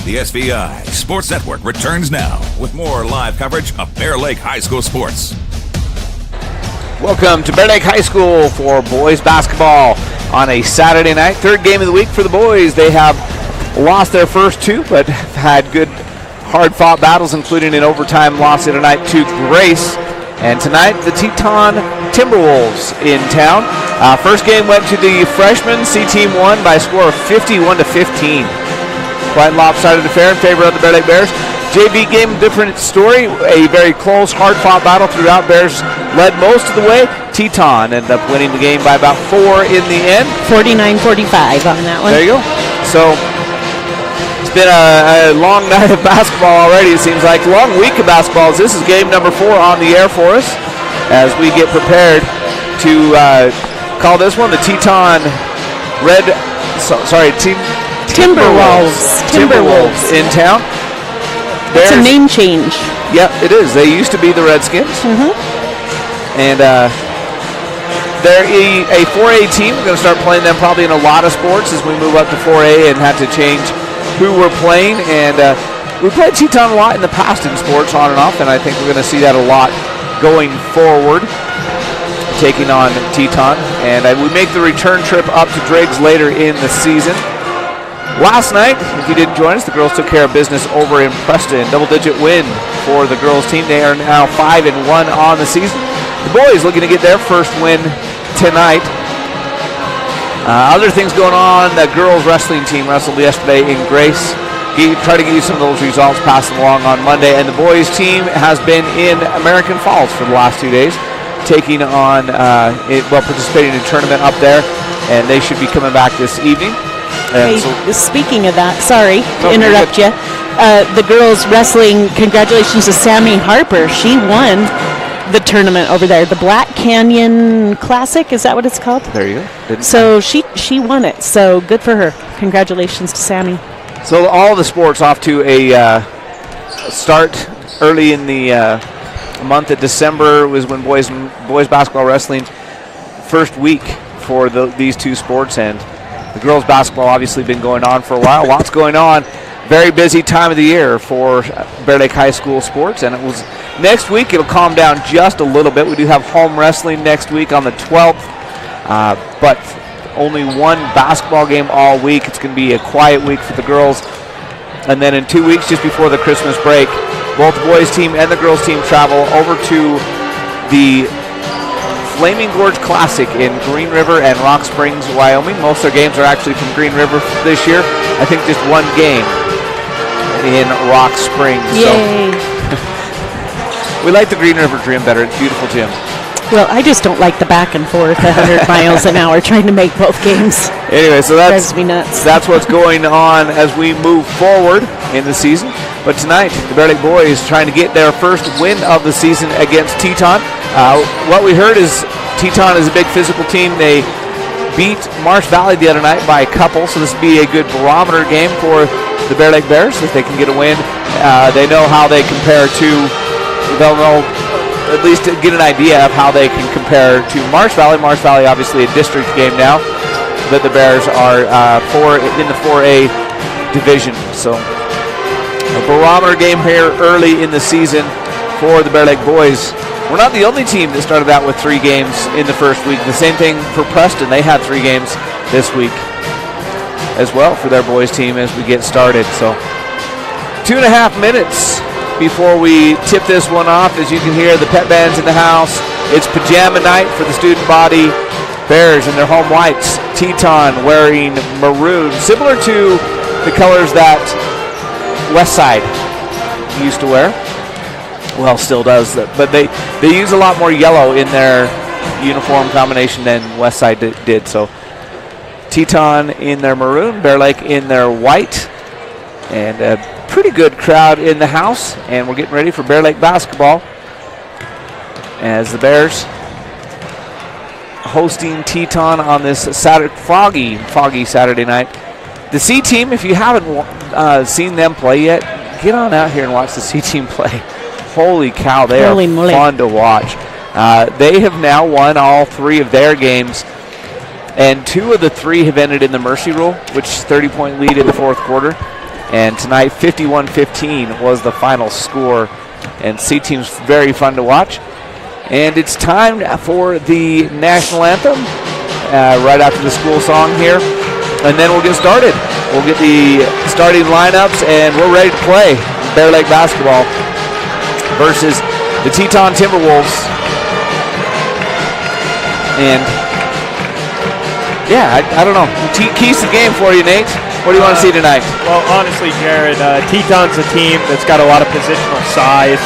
The SVI Sports Network returns now with more live coverage of Bear Lake High School sports. Welcome to Bear Lake High School for boys basketball on a Saturday night. Third game of the week for the boys. They have lost their first two, but have had good, hard-fought battles, including an overtime loss the other night to Grace. And tonight, the Teton Timberwolves in town. First game went to the freshmen. C-Team won by a score of 51-15. Quite lopsided affair in favor of the Bear Lake Bears. JV game, different story. A very close, hard-fought battle throughout. Bears led most of the way. Teton ended up winning the game by about 4 in the end. 49-45 on that one. There you go. So it's been a long night of basketball already, it seems like. Long week of basketball. This is game number 4 on the air for us as we get prepared to call this one the Teton Timberwolves in town. It's a name change. Yep, it is. They used to be the Redskins. And they're a 4A team. We're going to start playing them probably in a lot of sports as we move up to 4A and have to change who we're playing. And we played Teton a lot in the past in sports on and off, and I think we're going to see that a lot going forward, taking on Teton. And we make the return trip up to Driggs later in the season. Last night, if you didn't join us, the girls took care of business over in Preston. Double-digit win for the girls team. They are now 5-1 on the season. The boys looking to get their first win tonight. Other things going on, the girls wrestling team wrestled yesterday in Grace. Try to get you some of those results, pass them along on Monday. And the boys team has been in American Falls for the last 2 days, taking on, participating in a tournament up there, and they should be coming back this evening. Hey, speaking of that, sorry to interrupt you. The girls wrestling, congratulations to Sammy Harper. She won the tournament over there, the Black Canyon Classic. Is that what it's called? There you go. So she won it. So good for her. Congratulations to Sammy. So all the sports off to a start early in the month of December was when boys basketball wrestling first week for these two sports, and the girls basketball obviously been going on for a while. Lots going on. Very busy time of the year for Bear Lake High School sports. And it was next week, it'll calm down just a little bit. We do have home wrestling next week on the 12th. But only one basketball game all week. It's going to be a quiet week for the girls. And then in 2 weeks, just before the Christmas break, both the boys team and the girls team travel over to the Flaming Gorge Classic in Green River and Rock Springs, Wyoming. Most of their games are actually from Green River this year. I think just one game in Rock Springs. Yay. So we like the Green River gym better. It's beautiful gym. Well, I just don't like the back and forth 100 miles an hour trying to make both games. Anyway, so drives me nuts. That's what's going on as we move forward in the season. But tonight, the Bear Lake boys trying to get their first win of the season against Teton. What we heard is Teton is a big physical team. They beat Marsh Valley the other night by a couple, so this will be a good barometer game for the Bear Lake Bears if they can get a win. They know how they compare to, they'll know at least to get an idea of how they can compare to Marsh Valley. Marsh Valley obviously a district game now, but the Bears are in the 4A division. So a barometer game here early in the season for the Bear Lake boys. We're not the only team that started out with 3 games in the first week. The same thing for Preston. They had 3 games this week as well for their boys team as we get started. So 2.5 minutes before we tip this one off. As you can hear, the pep band's in the house. It's pajama night for the student body. Bears in their home whites. Teton wearing maroon, similar to the colors that Westside used to wear. Well, still does, but they use a lot more yellow in their uniform combination than Westside did. So Teton in their maroon, Bear Lake in their white, and a pretty good crowd in the house. And we're getting ready for Bear Lake basketball as the Bears hosting Teton on this foggy Saturday night. The C team, if you haven't seen them play yet, get on out here and watch the C team play. Holy cow, they are fun to watch. They have now won all 3 of their games, and 2 of the 3 have ended in the mercy rule, which is 30-point lead in the fourth quarter. And tonight, 51-15 was the final score. And C team's very fun to watch. And it's time for the national anthem right after the school song here. And then we'll get started. We'll get the starting lineups, and we're ready to play Bear Lake basketball versus the Teton Timberwolves. And yeah, I don't know. Keys to the game for you, Nate. What do you want to see tonight? Well, honestly, Jared, Teton's a team that's got a lot of positional size.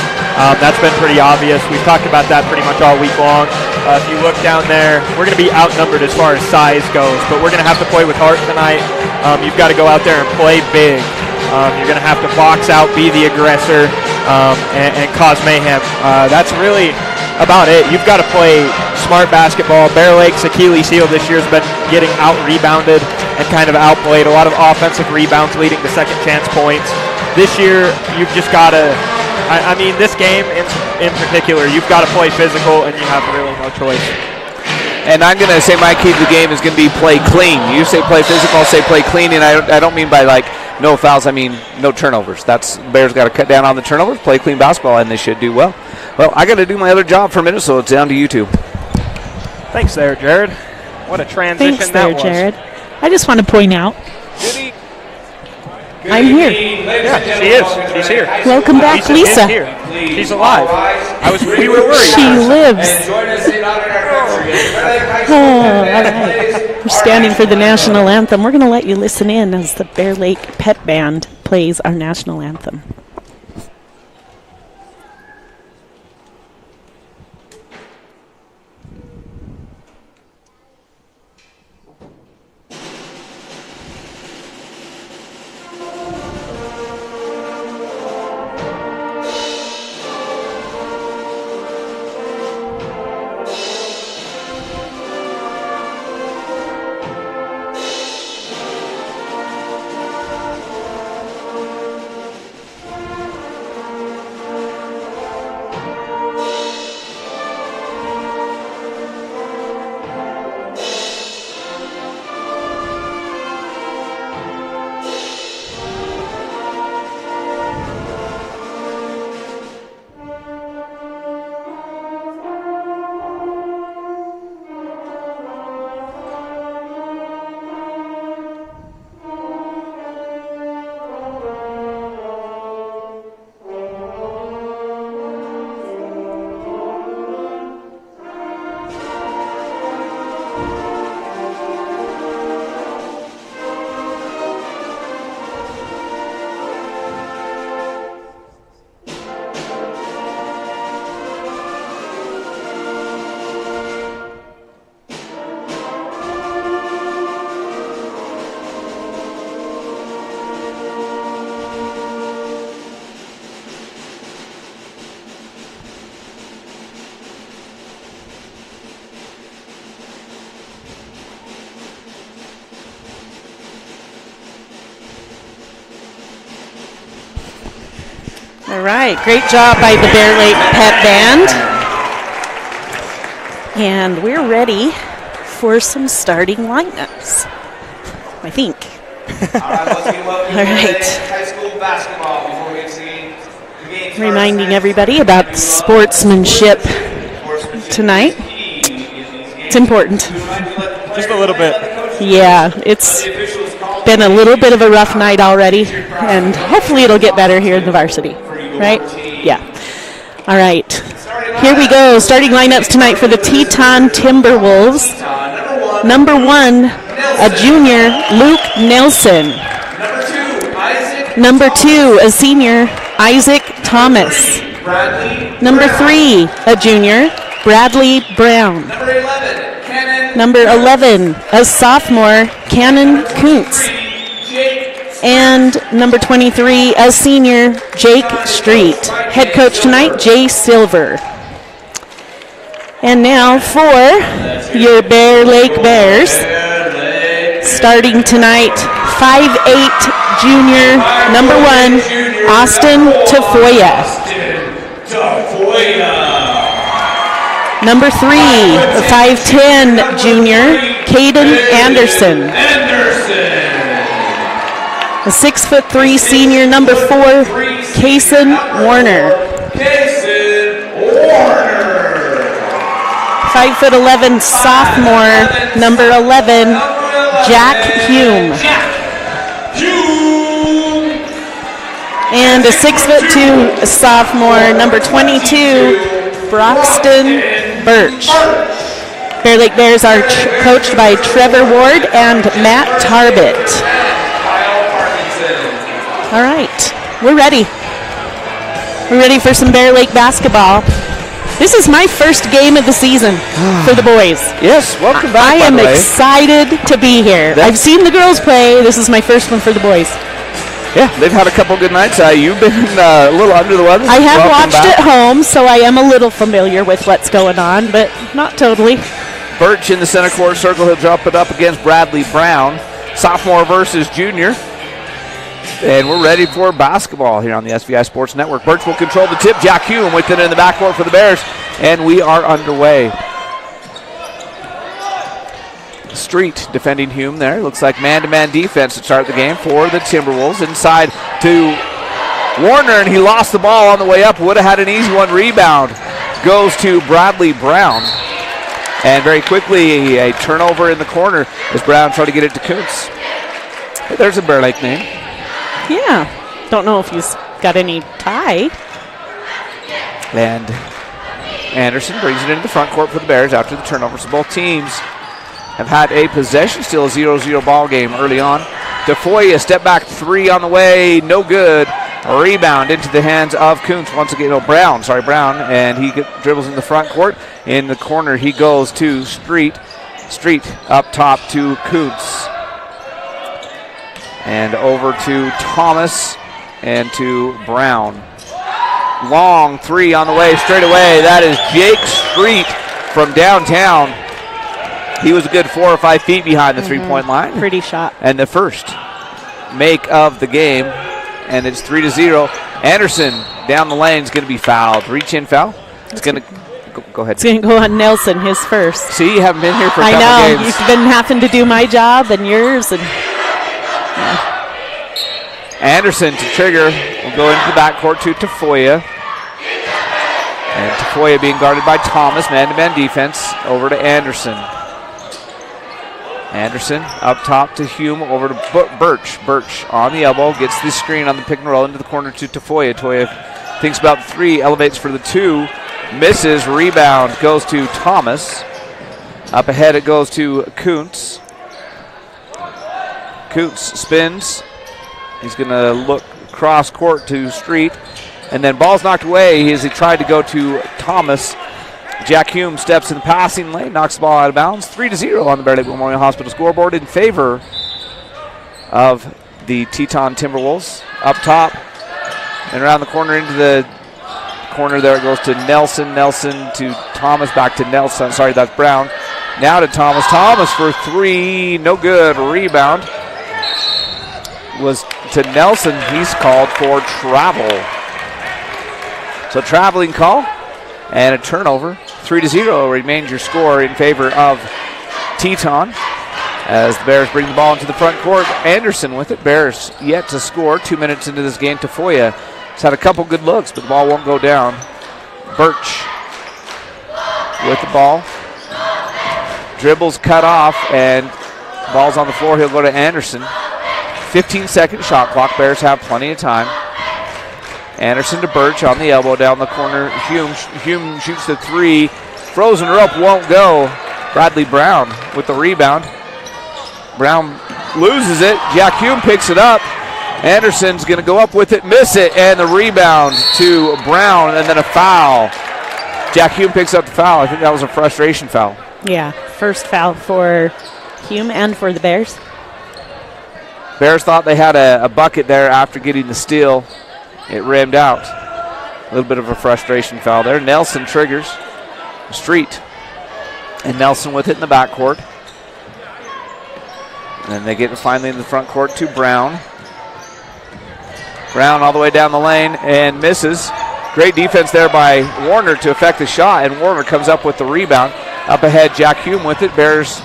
That's been pretty obvious. We've talked about that pretty much all week long. If you look down there, we're going to be outnumbered as far as size goes, but we're going to have to play with heart tonight. You've got to go out there and play big. You're going to have to box out, be the aggressor, and cause mayhem. That's really about it. You've got to play smart basketball. Bear Lake's Achilles heel this year has been getting out-rebounded and kind of outplayed. A lot of offensive rebounds leading to second chance points. This year, you've just got to, I mean, this game in particular, you've got to play physical, and you have really no choice. And I'm going to say my key to the game is going to be play clean. You say play physical, I'll say play clean, and I don't mean by like no fouls, I mean no turnovers. That's Bears got to cut down on the turnovers, play clean basketball, and they should do well. Well, I got to do my other job for a minute, so it's down to you two. Thanks there, Jared. What a transition Thanks that there, was. Jared. I just want to point out, I'm here. Yeah, she is. She's here. Welcome back, Lisa. Is here. She's alive. We were worried. She lives. Oh, all right. We're standing for the national anthem. We're going to let you listen in as the Bear Lake Pet Band plays our national anthem. All right, great job by the Bear Lake Pet Band. And we're ready for some starting lineups, I think. All right. High school basketball before we see the game. Reminding everybody about sportsmanship tonight. It's important. Just a little bit. Yeah, it's been a little bit of a rough night already, and hopefully it'll get better here in the varsity, right? Yeah. All right. Here we go. Starting lineups tonight for the Teton Timberwolves. Number 1, a junior, Luke Nelson. Number 2, a senior, Isaac Thomas. Number 3, a junior, Bradley Brown. Number 11, a sophomore, Cannon Kuntz. And number 23, a senior, Jake Street. Head coach tonight, Jay Silver. And now for your Bear Lake Bears. Starting tonight, 5'8", junior, number 1, Austin Tafoya. Number 3, a 5'10", junior, Caden Anderson. The 6'3" senior, number 4, Kason Warner. 5'11" sophomore, number 11, Jack Hume. And a 6'2" sophomore, number 22, Broxton Birch. Bear Lake Bears are coached by Trevor Ward and Matt Tarbett. All right, we're ready. We're ready for some Bear Lake basketball. This is my first game of the season for the boys. Yes, welcome back. I am excited to be here. I've seen the girls play. This is my first one for the boys. Yeah, they've had a couple good nights. You've been a little under the weather. I have watched at home, so I am a little familiar with what's going on, but not totally. Birch in the center court circle. He'll drop it up against Bradley Brown. Sophomore versus junior. And we're ready for basketball here on the SVI Sports Network. Birch will control the tip. Jack Hume with it in the backcourt for the Bears. And we are underway. Street defending Hume there. Looks like man-to-man defense to start the game for the Timberwolves. Inside to Warner, and he lost the ball on the way up. Would have had an easy one. Rebound goes to Bradley Brown. And very quickly, a turnover in the corner as Brown tried to get it to Kuntz. Hey, there's a Bear Lake name. Yeah. Don't know if he's got any tie. And Anderson brings it into the front court for the Bears after the turnover. So both teams have had a possession, still a 0-0 ball game early on. DeFoy, a step back three on the way, no good. A rebound into the hands of Kuntz once again. Brown, and he dribbles in the front court. In the corner, he goes to Street. Street up top to Kuntz. And over to Thomas and to Brown. Long three on the way, straight away. That is Jake Street from downtown. He was a good 4 or 5 feet behind the three-point line. Pretty shot. And the first make of the game. And it's 3-0. Anderson down the lane is going to be fouled. Reach-in foul. It's going to go ahead. It's going to go on Nelson, his first. See, you haven't been here for a couple games. I know. Games. You've been having to do my job and yours. And Anderson to trigger. Will go into the backcourt to Tafoya. And Tafoya being guarded by Thomas. Man-to-man defense. Over to Anderson. Anderson up top to Hume, over to Birch. Birch on the elbow, gets the screen on the pick and roll into the corner to Tafoya. Tafoya thinks about the three, elevates for the two, misses, rebound goes to Thomas. Up ahead it goes to Kuntz. Kuntz spins. He's going to look cross court to Street. And then ball's knocked away as he tried to go to Thomas. Jack Hume steps in the passing lane, knocks the ball out of bounds. 3-0 on the Bear Lake Memorial Hospital scoreboard in favor of the Teton Timberwolves. Up top and around the corner into the corner there it goes to Nelson. Nelson to Thomas, back to Nelson. Sorry, that's Brown. Now to Thomas. Thomas for three, no good. Rebound was to Nelson. He's called for travel. So traveling call and a turnover. 3-0 remains your score in favor of Teton as the Bears bring the ball into the front court. Anderson with it. Bears yet to score. 2 minutes into this game. Tafoya has had a couple good looks, but the ball won't go down. Birch with the ball. Dribbles cut off, and ball's on the floor. He'll go to Anderson. 15-second shot clock. Bears have plenty of time. Anderson to Birch on the elbow down the corner. Hume shoots the three. Frozen rope won't go. Bradley Brown with the rebound. Brown loses it. Jack Hume picks it up. Anderson's going to go up with it, miss it, and the rebound to Brown, and then a foul. Jack Hume picks up the foul. I think that was a frustration foul. Yeah, first foul for Hume and for the Bears. Bears thought they had a bucket there after getting the steal. It rimmed out. A little bit of a frustration foul there. Nelson triggers. Street. And Nelson with it in the backcourt. And then they get it finally in the front court to Brown. Brown all the way down the lane and misses. Great defense there by Warner to affect the shot, and Warner comes up with the rebound. Up ahead, Jack Hume with it. Bears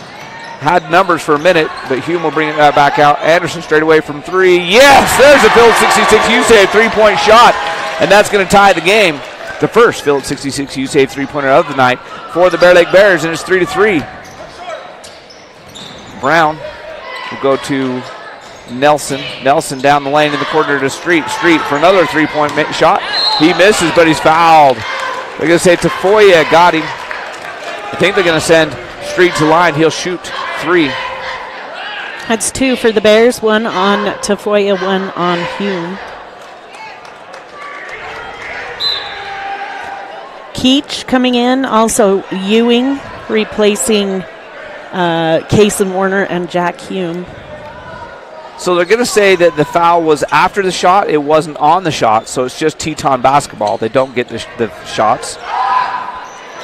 had numbers for a minute, but Hume will bring it back out. Anderson straight away from three. Yes, there's a Phillips 66 U-Save three-point shot, and that's going to tie the game. The first Phillips 66 U-Save three-pointer of the night for the Bear Lake Bears, and it's 3-3. Brown will go to Nelson. Nelson down the lane in the corner to Street. Street for another three-point shot. He misses, but he's fouled. They're going to say Tafoya got him. I think they're going to send Street to line. He'll shoot three. That's two for the Bears, one on Tafoya, one on Hume. Keach coming in, also Ewing replacing Kason Warner and Jack Hume. So they're going to say that the foul was after the shot. It wasn't on the shot, so it's just Teton basketball. They don't get the shots.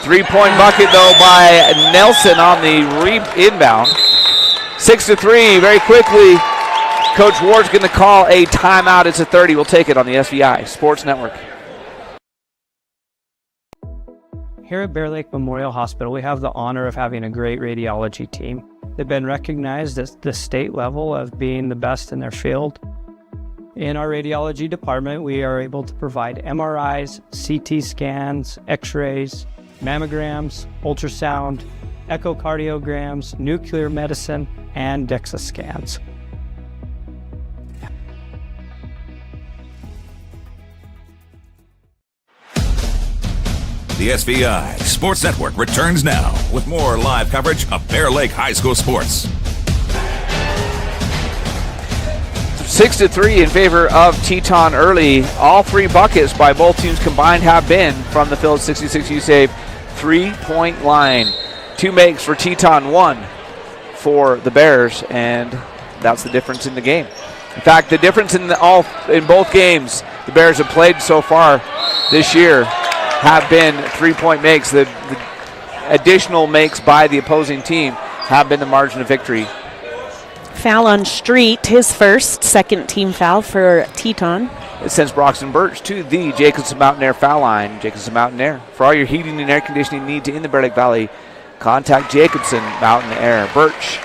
Three-point bucket, though, by Nelson on the inbound. 6-3, very quickly. Coach Ward's going to call a timeout. It's a 30. We'll take it on the SVI Sports Network. Here at Bear Lake Memorial Hospital, we have the honor of having a great radiology team. They've been recognized at the state level of being the best in their field. In our radiology department, we are able to provide MRIs, CT scans, X-rays, mammograms, ultrasound, echocardiograms, nuclear medicine, and DEXA scans. The SVI Sports Network returns now with more live coverage of Bear Lake High School sports. 6-3 in favor of Teton early. All three buckets by both teams combined have been from the Phillips 66 U-Save three-point line. Two makes for Teton, one for the Bears, and that's the difference in the game. In fact, the difference in both games the Bears have played so far this year have been three-point makes. The additional makes by the opposing team have been the margin of victory. Foul on Street, his first, second team foul for Teton. It sends Broxton Birch to the Jacobson Mountain Air foul line. Jacobson Mountain Air. For all your heating and air conditioning needs in the Bear Lake Valley, contact Jacobson Mountain Air. Birch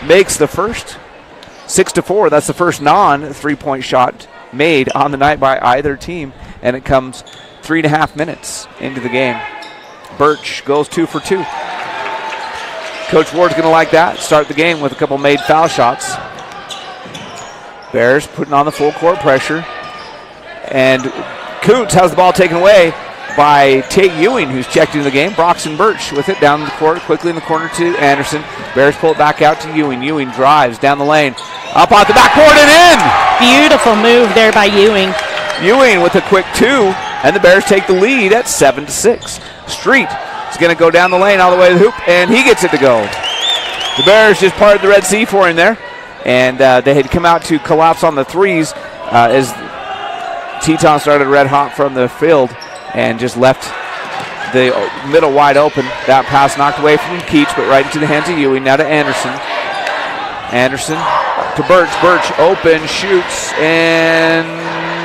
makes the first. 6-4. That's the first non-three-point shot made on the night by either team, and it comes 3.5 minutes into the game. Birch goes 2 for 2. Coach Ward's going to like that. Start the game with a couple made foul shots. Bears putting on the full court pressure. And Coots has the ball taken away by Tate Ewing, who's checked into the game. Broxton Birch with it down the court, quickly in the corner to Anderson. Bears pull it back out to Ewing. Ewing drives down the lane, up off the backboard and in! Beautiful move there by Ewing. Ewing with a quick two, and the Bears take the lead at 7-6. Street is going to go down the lane all the way to the hoop, and he gets it to go. The Bears just parted the Red Sea for him there, and they had come out to collapse on the threes as Teton started red hot from the field and just left the middle wide open. That pass knocked away from Keach, but right into the hands of Ewing. Now to Anderson. Anderson to Birch. Birch open, shoots, and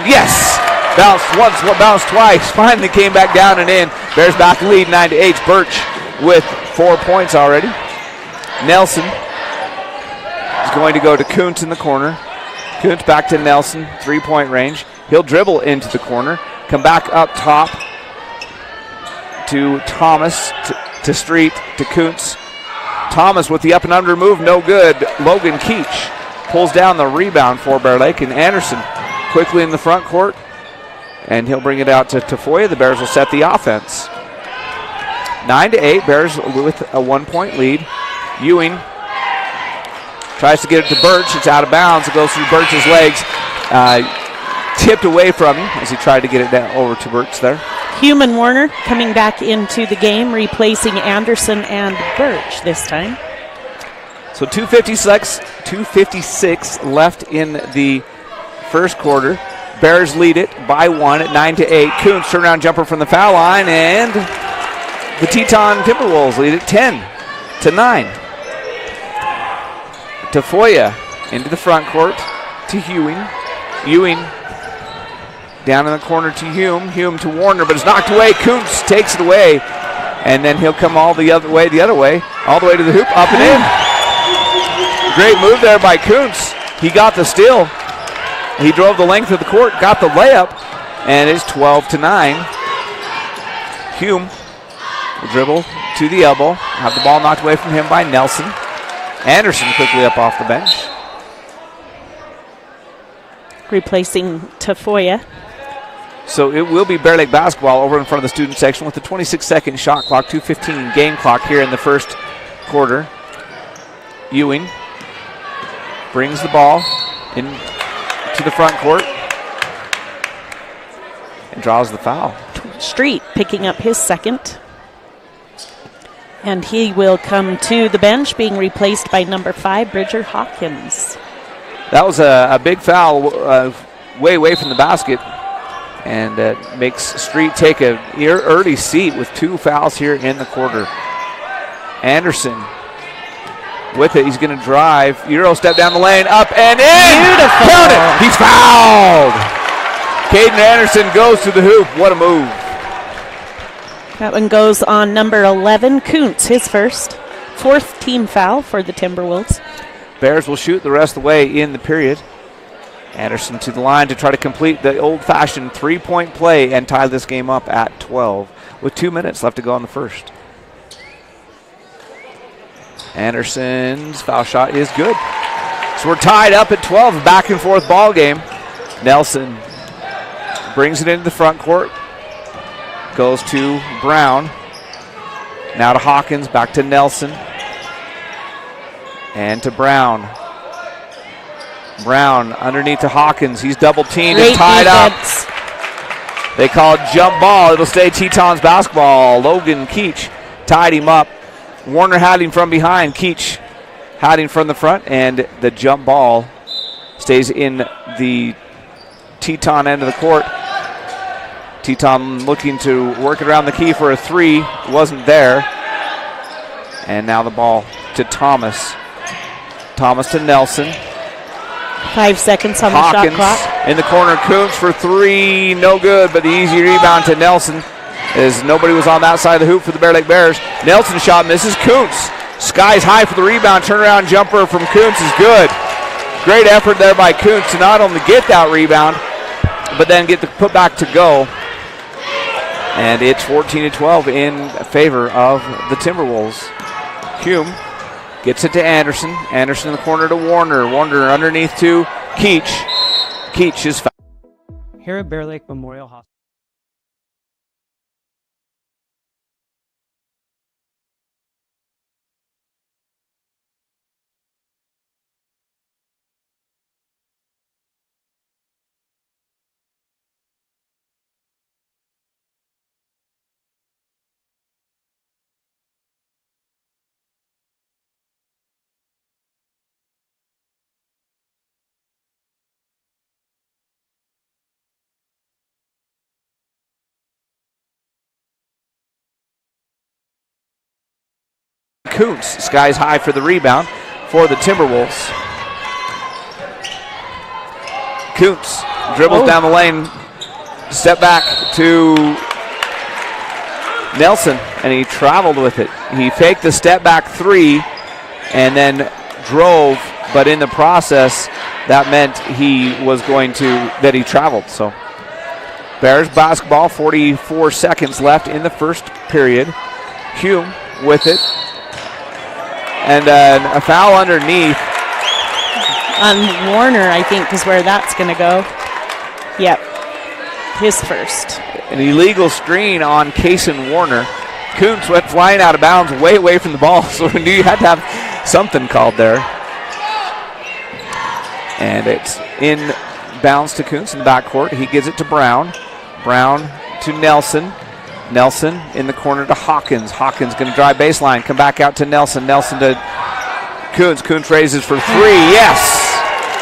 yes! Bounced once, bounced twice. Finally came back down and in. Bears back lead 9-8. Birch with 4 points already. Nelson is going to go to Kuntz in the corner. Kuntz back to Nelson, 3-point range. He'll dribble into the corner, come back up top to Thomas, to Street, to Kuntz. Thomas with the up and under move, no good. Logan Keach pulls down the rebound for Bear Lake, and Anderson quickly in the front court, and he'll bring it out to Tafoya. The Bears will set the offense. 9-8, Bears with a 1-point lead. Ewing tries to get it to Birch. It's out of bounds. It goes through Birch's legs. Tipped away from him as he tried to get it down over to Birch there. Hume and Warner coming back into the game, replacing Anderson and Birch this time. So 2:56 left in the first quarter. Bears lead it by 1 at 9-8. Kuntz turnaround jumper from the foul line, and the Teton Timberwolves lead it 10-9. Tafoya into the front court to Ewing. Ewing down in the corner to Hume. Hume to Warner, but it's knocked away. Kuntz takes it away, and then he'll come all the other way, all the way to the hoop, up and in. Great move there by Kuntz. He got the steal. He drove the length of the court, got the layup, and it's 12-9. Hume will dribble to the elbow. Have the ball knocked away from him by Nelson. Anderson quickly up off the bench. Replacing Tafoya. So it will be Bear Lake basketball over in front of the student section with the 26-second shot clock, 2:15 game clock here in the first quarter. Ewing brings the ball into the front court and draws the foul. Street picking up his second. And he will come to the bench, being replaced by number 5, Bridger Hawkins. That was a big foul way away from the basket, and makes Street take an early seat with 2 fouls here in the quarter. Anderson with it. He's going to drive. Euro step down the lane, up and in. Beautiful. Count it. He's fouled. Caden Anderson goes to the hoop. What a move. That one goes on number 11, Kuntz, his first. 4th team foul for the Timberwolves. Bears will shoot the rest of the way in the period. Anderson to the line to try to complete the old-fashioned 3-point play and tie this game up at 12 with 2 minutes left to go in the first. Anderson's foul shot is good. So we're tied up at 12, back and forth ball game. Nelson brings it into the front court. Goes to Brown. Now to Hawkins, back to Nelson. And to Brown. Brown underneath to Hawkins. He's double teamed and tied defense. up. They call it jump ball. It'll stay Teton's basketball. Logan Keach tied him up. Warner had him from behind. Keach had him from the front, and the jump ball stays in the Teton end of the court. Teton looking to work it around the key for a 3. Wasn't there. And now the ball to Thomas. Thomas to Nelson. 5 seconds on Hawkins the shot clock. in the corner. Kuntz for 3. No good, but the easy rebound to Nelson as nobody was on that side of the hoop for the Bear Lake Bears. Nelson shot misses. Kuntz skies high for the rebound. Turnaround jumper from Kuntz is good. Great effort there by Kuntz to not only get that rebound, but then get the putback to go. And it's 14-12 in favor of the Timberwolves. Hume gets it to Anderson. Anderson in the corner to Warner. Warner underneath to Keach. Keach is fouled. Here at Bear Lake Memorial Hospital. Kuntz skies high for the rebound for the Timberwolves. Kuntz dribbles down the lane, step back to Nelson, and he traveled with it. He faked the step back 3 and then drove, but in the process, that meant that he traveled. So Bears basketball, 44 seconds left in the first period. Hume with it. And a foul underneath. On Warner, I think, is where that's going to go. Yep. His first. An illegal screen on Kaysen Warner. Kuntz went flying out of bounds way away from the ball, so we knew you had to have something called there. And it's in bounds to Kuntz in the backcourt. He gives it to Brown. Brown to Nelson. Nelson in the corner to Hawkins. Hawkins going to drive baseline. Come back out to Nelson. Nelson to Kuntz. Kuntz raises for 3. Yes!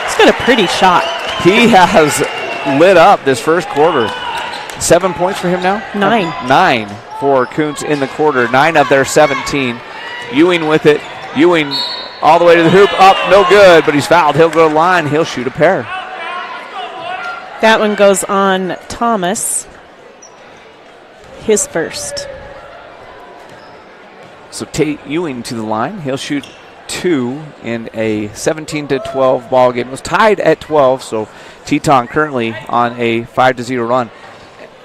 He's got a pretty shot. He has lit up this first quarter. 7 points for him now? 9. 9 for Kuntz in the quarter. 9 of their 17. Ewing with it. Ewing all the way to the hoop. Up, no good, but he's fouled. He'll go to the line. He'll shoot a pair. That one goes on Thomas. His first. So Tate Ewing to the line. He'll shoot 2 in a 17-12 ball game. It was tied at 12, so Teton currently on a 5-0 run.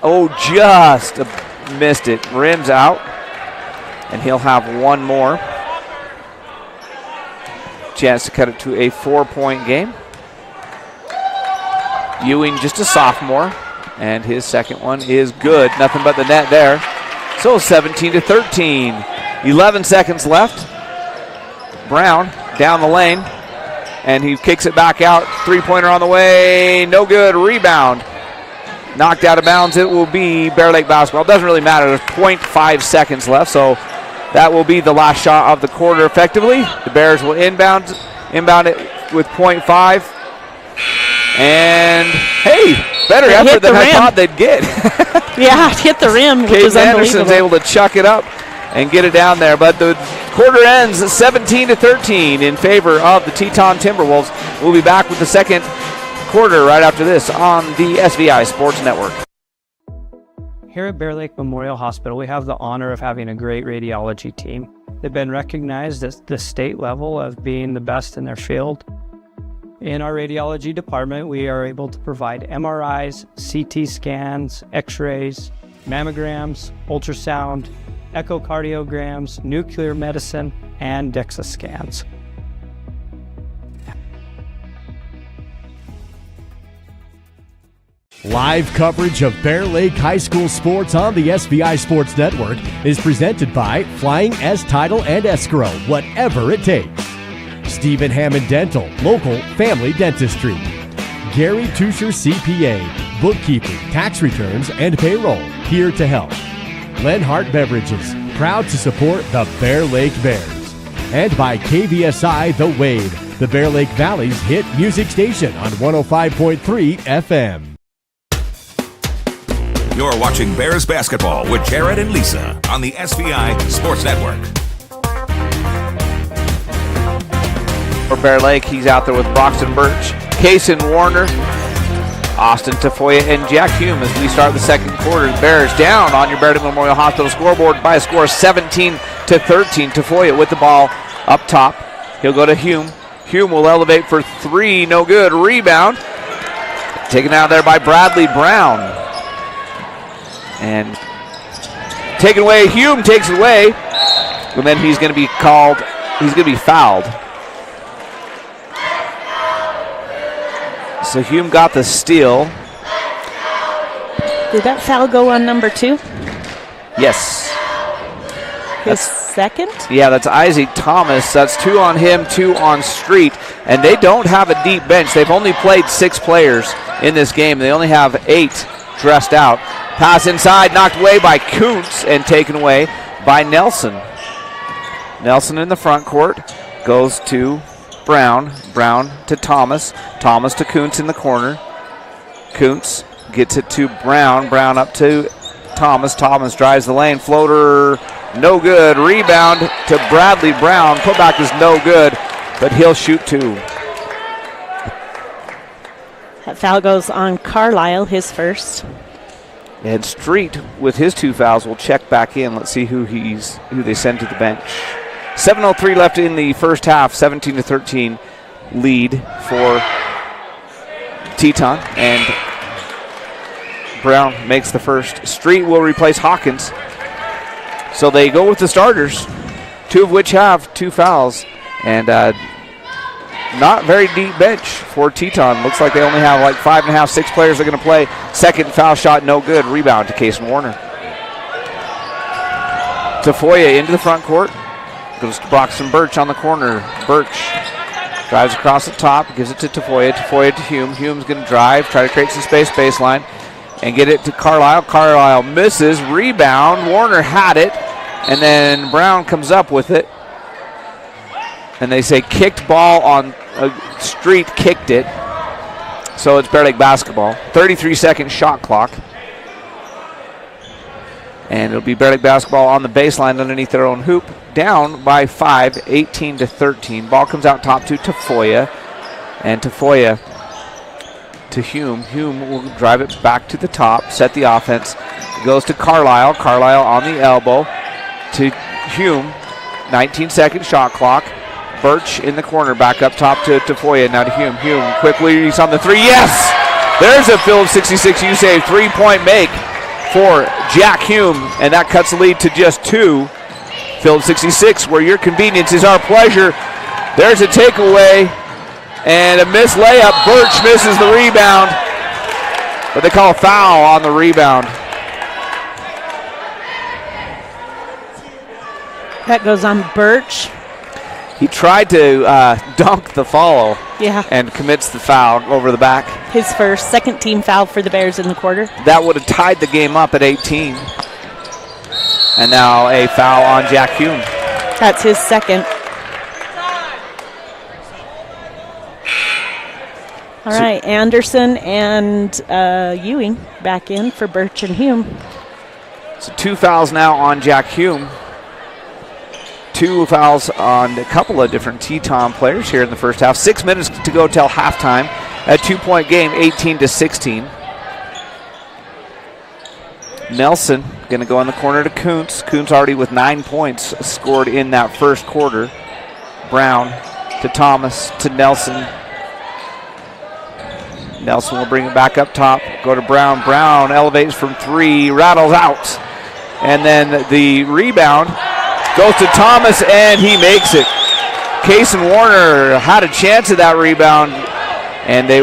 Oh, just missed it. Rims out, and he'll have one more chance to cut it to a 4-point game. Ewing, just a sophomore, and his second one is good. Nothing but the net there. So 17-13. 11 seconds left. Brown down the lane, and he kicks it back out. Three-pointer on the way. No good. Rebound. Knocked out of bounds. It will be Bear Lake basketball. It doesn't really matter. There's 0.5 seconds left, so that will be the last shot of the quarter effectively. The Bears will inbound it with 0.5. And, hey, better effort than I thought they'd get. Yeah, it hit the rim, which is unbelievable. Anderson's able to chuck it up and get it down there. But the quarter ends 17-13 in favor of the Teton Timberwolves. We'll be back with the second quarter right after this on the SVI Sports Network. Here at Bear Lake Memorial Hospital, we have the honor of having a great radiology team. They've been recognized at the state level of being the best in their field. In our radiology department, we are able to provide MRIs, CT scans, X-rays, mammograms, ultrasound, echocardiograms, nuclear medicine, and DEXA scans. Live coverage of Bear Lake High School sports on the SVI Sports Network is presented by Flying S Title and Escrow, whatever it takes. Stephen Hammond Dental, local family dentistry. Gary Tusher CPA, bookkeeping, tax returns, and payroll, here to help. Lenhart Beverages, proud to support the Bear Lake Bears. And by KVSI The Wave, the Bear Lake Valley's hit music station on 105.3 FM. You're watching Bears basketball with Jared and Lisa on the SVI Sports Network. For Bear Lake, he's out there with Broxton Birch, Kaysen Warner, Austin Tafoya, and Jack Hume as we start the second quarter. The Bears down on your Bear Lake Memorial Hospital scoreboard by a score of 17-13. Tafoya with the ball up top. He'll go to Hume. Hume will elevate for three. No good. Rebound. Taken out there by Bradley Brown. And taken away. Hume takes it away. And then he's going to be called. He's going to be fouled. So Hume got the steal. Did that foul go on number 2? Yes. His second? Yeah, that's Isaac Thomas. That's 2 on him, 2 on Street. And they don't have a deep bench. They've only played 6 players in this game. They only have 8 dressed out. Pass inside, knocked away by Kuntz and taken away by Nelson. Nelson in the front court goes to Brown. Brown to Thomas. Thomas to Kuntz in the corner. Kuntz gets it to Brown. Brown up to Thomas. Thomas drives the lane. Floater, no good. Rebound to Bradley Brown. Putback is no good, but he'll shoot 2. That foul goes on Carlisle, his first. And Street, with his 2 fouls, will check back in. Let's see who they send to the bench. 7:03 left in the first half. 17-13 lead for Teton, and Brown makes the first. Street will replace Hawkins. So they go with the starters, 2 of which have 2 fouls, and not very deep bench for Teton. Looks like they only have like 5.5, 6 players that are going to play. Second foul shot, no good. Rebound to Kaysen Warner. Tafoya into the front court. Goes to Broxton Birch on the corner. Birch drives across the top, gives it to Tafoya. Tafoya to Hume. Hume's going to drive, try to create some space baseline, and get it to Carlisle. Carlisle misses. Rebound. Warner had it, and then Brown comes up with it. And they say kicked ball on Street, kicked it. So it's Bear Lake basketball. 33-second shot clock. And it'll be Bear Lake basketball on the baseline underneath their own hoop. Down by 5, 18-13. Ball comes out top to Tafoya. And Tafoya to Hume. Hume will drive it back to the top, set the offense. Goes to Carlisle. Carlisle on the elbow to Hume. 19-second shot clock. Birch in the corner, back up top to Tafoya. Now to Hume. Hume quickly, he's on the three. Yes! There's a Phillips 66 U-Save 3-point make for Jack Hume, and that cuts the lead to just 2. Phillips 66, where your convenience is our pleasure. There's a takeaway and a missed layup. Birch misses the rebound, but they call a foul on the rebound. That goes on Birch. He tried to dunk the follow. Yeah. And commits the foul over the back. His first, second team foul for the Bears in the quarter. That would have tied the game up at 18. And now a foul on Jack Hume. That's his second. All right, Anderson and Ewing back in for Birch and Hume. So 2 fouls now on Jack Hume. 2 fouls on a couple of different Teton players here in the first half. 6 minutes to go till halftime. A 2-point game, 18-16. Nelson going to go in the corner to Kuntz. Kuntz already with 9 points scored in that first quarter. Brown to Thomas to Nelson. Nelson will bring it back up top. Go to Brown. Brown elevates from 3, rattles out. And then the rebound goes to Thomas, and he makes it. Case and Warner had a chance at that rebound, and the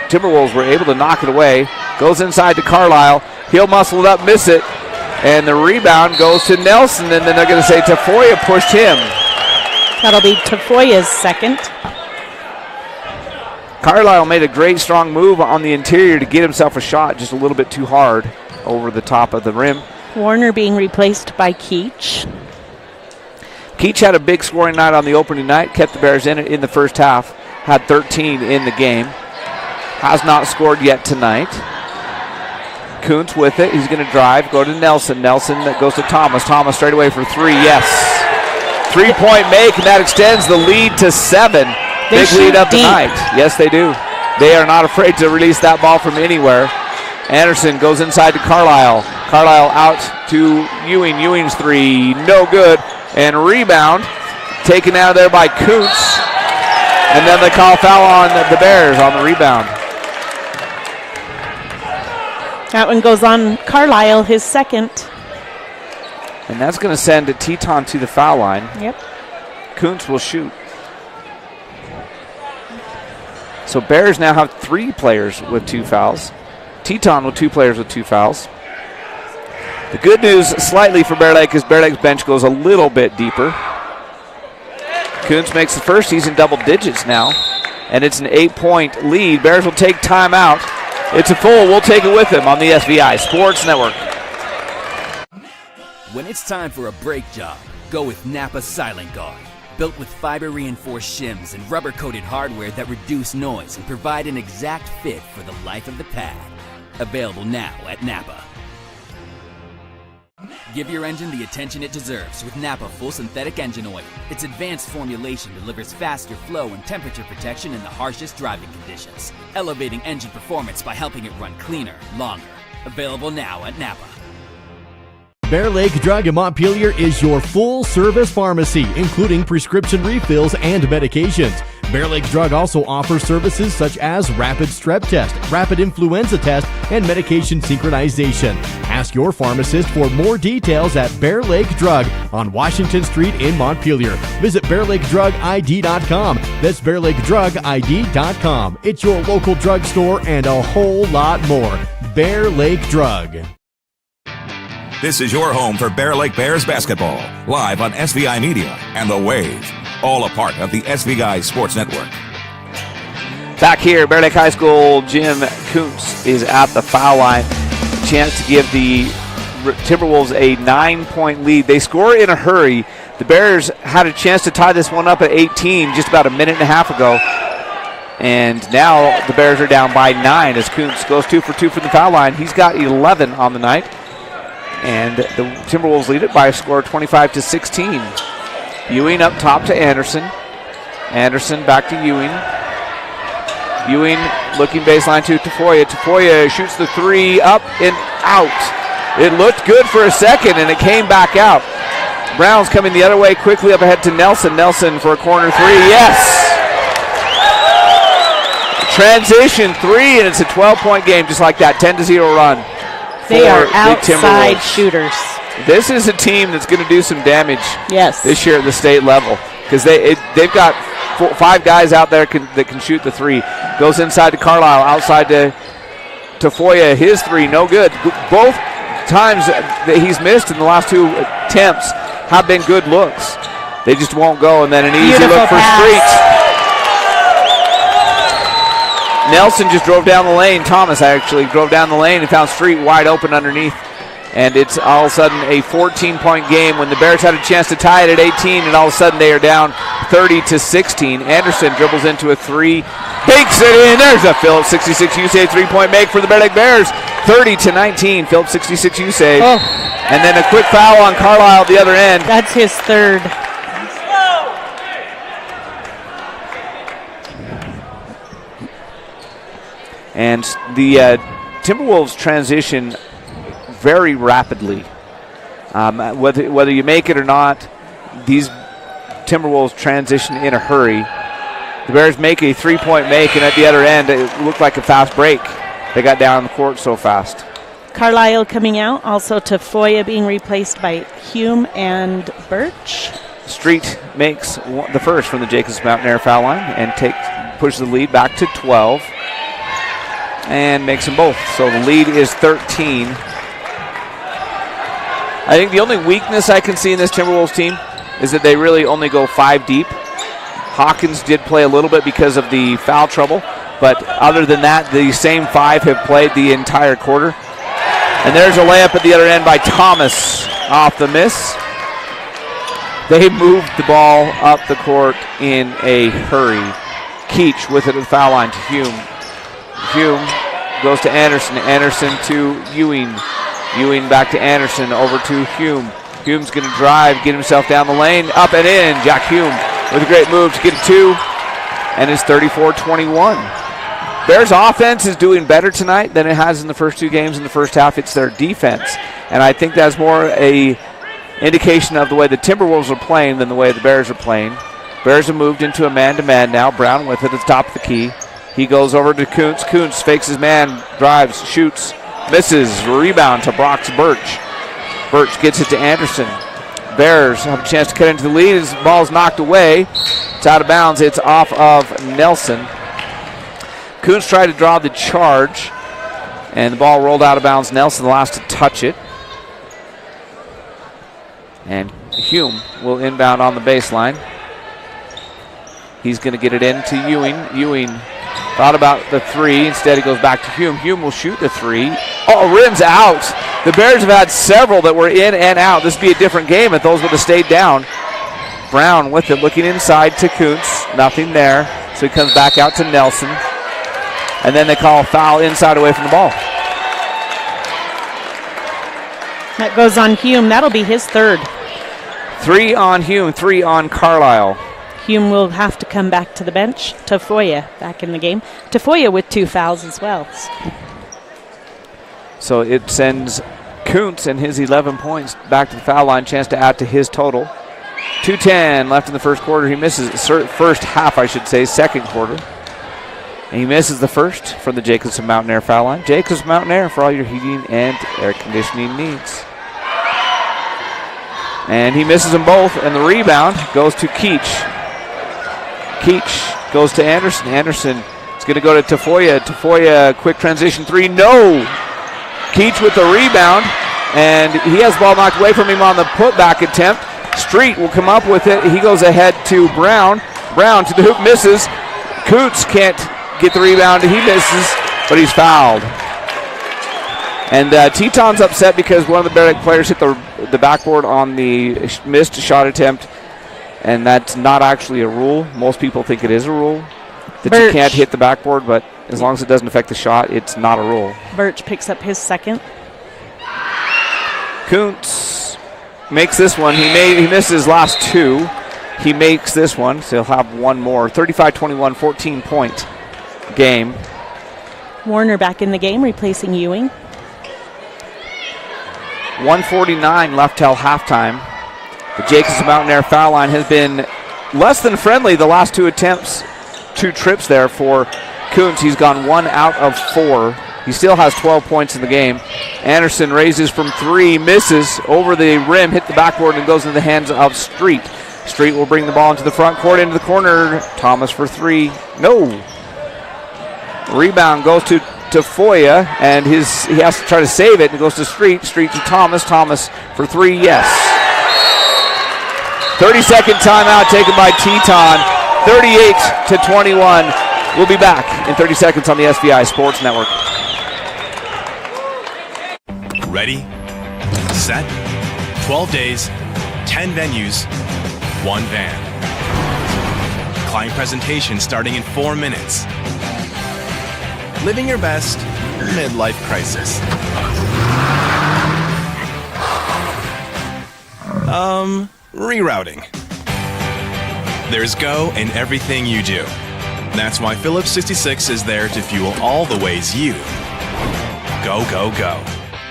Timberwolves were able to knock it away. Goes inside to Carlisle. He'll muscle it up, miss it, and the rebound goes to Nelson, and then they're going to say Tafoya pushed him. That'll be Tafoya's second. Carlisle made a great strong move on the interior to get himself a shot, just a little bit too hard over the top of the rim. Warner being replaced by Keach. Keach had a big scoring night on the opening night, kept the Bears in it in the first half, had 13 in the game. Has not scored yet tonight. Kuntz with it. He's going to drive, go to Nelson. Nelson that goes to Thomas. Thomas straight away for 3. Yes. 3-point make, and that extends the lead to 7. Big lead of the night. Yes, they do. They are not afraid to release that ball from anywhere. Anderson goes inside to Carlisle. Carlisle out to Ewing. Ewing's 3, no good. And rebound taken out of there by Kuntz. And then they call foul on the Bears on the rebound. That one goes on Carlisle, his second. And that's going to send Teton to the foul line. Yep. Kuntz will shoot. So Bears now have 3 players with 2 fouls. Teton with 2 players with 2 fouls. The good news slightly for Bear Lake is Bear Lake's bench goes a little bit deeper. Kuntz makes the first. He's in double digits now. And it's an 8-point lead. Bears will take timeout. It's a full. We'll take it with them on the SVI Sports Network. When it's time for a brake job, go with Napa Silent Guard. Built with fiber-reinforced shims and rubber-coated hardware that reduce noise and provide an exact fit for the life of the pad. Available now at Napa. Give your engine the attention it deserves with Napa Full Synthetic Engine Oil. Its advanced formulation delivers faster flow and temperature protection in the harshest driving conditions, elevating engine performance by helping it run cleaner, longer. Available now at Napa. Bear Lake Drug in Montpelier is your full-service pharmacy, including prescription refills and medications. Bear Lake Drug also offers services such as rapid strep test, rapid influenza test, and medication synchronization. Ask your pharmacist for more details at Bear Lake Drug on Washington Street in Montpelier. Visit BearLakeDrugID.com. That's BearLakeDrugID.com. It's your local drugstore and a whole lot more. Bear Lake Drug. This is your home for Bear Lake Bears basketball, live on SVI Media and The Wave, all a part of the SVI Sports Network. Back here, Bear Lake High School, Jim Kuntz is at the foul line. Chance to give the Timberwolves a 9-point lead. They score in a hurry. The Bears had a chance to tie this one up at 18 just about a minute and a half ago. And now the Bears are down by 9 as Kuntz goes 2 for 2 from the foul line. He's got 11 on the night. And the Timberwolves lead it by a score of 25-16. Ewing up top to Anderson. Anderson back to Ewing. Ewing looking baseline to Tafoya. Tafoya shoots the 3 up and out. It looked good for a second and it came back out. Brown's coming the other way, quickly up ahead to Nelson. Nelson for a corner three, yes! Transition three, and it's a 12-point game just like that, 10-0 run. They are the outside Timberwolves. shooters. This is a team that's going to do some damage Yes. this year at the state level because they've got 5 guys out there that can shoot the three. Goes inside to Carlisle, outside to Foya. His three, no good. Both times that he's missed in the last 2 attempts have been good looks. They just won't go, and then an easy Beautiful look for pass. Street. Nelson just drove down the lane. Thomas actually drove down the lane and found Street wide open underneath. And it's all of a sudden a 14-point game when the Bears had a chance to tie it at 18, and all of a sudden they are down 30-16. Anderson dribbles into a three, bakes it in. There's a Phillips 66 U-save three-point make for the Bear Lake Bears. 30-19, Phillips 66 U-save. Oh. And then a quick foul on Carlisle at the other end. That's his third. And the Timberwolves transition very rapidly. Whether you make it or not, these Timberwolves transition in a hurry. The Bears make a three-point make, and at the other end, it looked like a fast break. They got down the court so fast. Carlisle coming out, also to Foya being replaced by Hume and Birch. Street makes the first from the Jacobs Mountain Air foul line and pushes the lead back to 12 and makes them both. So the lead is 13. I think the only weakness I can see in this Timberwolves team is that they really only go 5 deep. Hawkins did play a little bit because of the foul trouble, but other than that, the same 5 have played the entire quarter. And there's a layup at the other end by Thomas off the miss. They moved the ball up the court in a hurry. Keach with it at the foul line to Hume. Hume goes to Anderson. Anderson to Ewing. Ewing back to Anderson, over to Hume. Hume's going to drive, get himself down the lane, up and in. Jack Hume with a great move to get a 2, and it's 34-21. Bears offense is doing better tonight than it has in the first 2 games in the first half. It's their defense, and I think that's more a indication of the way the Timberwolves are playing than the way the Bears are playing. Bears have moved into a man-to-man now. Brown with it at the top of the key. He goes over to Kuntz. Kuntz fakes his man, drives, shoots, misses. Rebound to Brock's Birch. Birch gets it to Anderson. Bears have a chance to cut into the lead. His ball's knocked away. It's out of bounds. It's off of Nelson. Kuntz tried to draw the charge, and the ball rolled out of bounds. Nelson the last to touch it. And Hume will inbound on the baseline. He's going to get it into Ewing. Ewing thought about the 3. Instead, he goes back to Hume. Hume will shoot the 3. Oh, rims out. The Bears have had several that were in and out. This would be a different game if those would have stayed down. Brown with it, looking inside to Kuntz. Nothing there. So he comes back out to Nelson. And then they call a foul inside away from the ball. That goes on Hume. That'll be his third. 3 on Hume, 3 on Carlisle. Hume will have to come back to the bench. Tafoya back in the game. Tafoya with 2 fouls as well. So it sends Kuntz and his 11 points back to the foul line. Chance to add to his total. 2:10 left in the first quarter. He misses first half, I should say, second quarter. And he misses the first from the Jacobson Mountain Air foul line. Jacobson Mountain Air for all your heating and air conditioning needs. And he misses them both, and the rebound goes to Keach. Keach goes to Anderson. Anderson is going to go to Tafoya. Tafoya, quick transition 3. No! Keach with the rebound, and he has the ball knocked away from him on the putback attempt. Street will come up with it. He goes ahead to Brown. Brown to the hoop, misses. Kuntz can't get the rebound. He misses, but he's fouled. And Teton's upset because one of the Bear Lake players hit the backboard on the missed shot attempt, and that's not actually a rule. Most people think it is a rule that Birch. you can't hit the backboard, but as long as it doesn't affect the shot, it's not a rule. Birch picks up his second. Kuntz makes this one. He missed his last 2. He makes this one, so he'll have one more. 35-21, 14-point game. Warner back in the game, replacing Ewing. 1:49 left till halftime. The Jacobs Mountain Air foul line has been less than friendly the last two trips there for Kuntz. He's gone 1 out of 4. He still has 12 points in the game. Anderson raises from 3, misses over the rim, hit the backboard, and goes into the hands of Street. Street will bring the ball into the front court, into the corner. Thomas for 3. No. Rebound goes to Foya, and he has to try to save it. It goes to Street. Street to Thomas. Thomas for 3. Yes. 30-second timeout taken by Teton. 38-21. We'll be back in 30 seconds on the SVI Sports Network. Ready, set, 12 days, 10 venues, 1 van. Client presentation starting in 4 minutes. Living your best midlife crisis. Rerouting. There's go in everything you do. That's why Phillips 66 is there to fuel all the ways you go, go, go.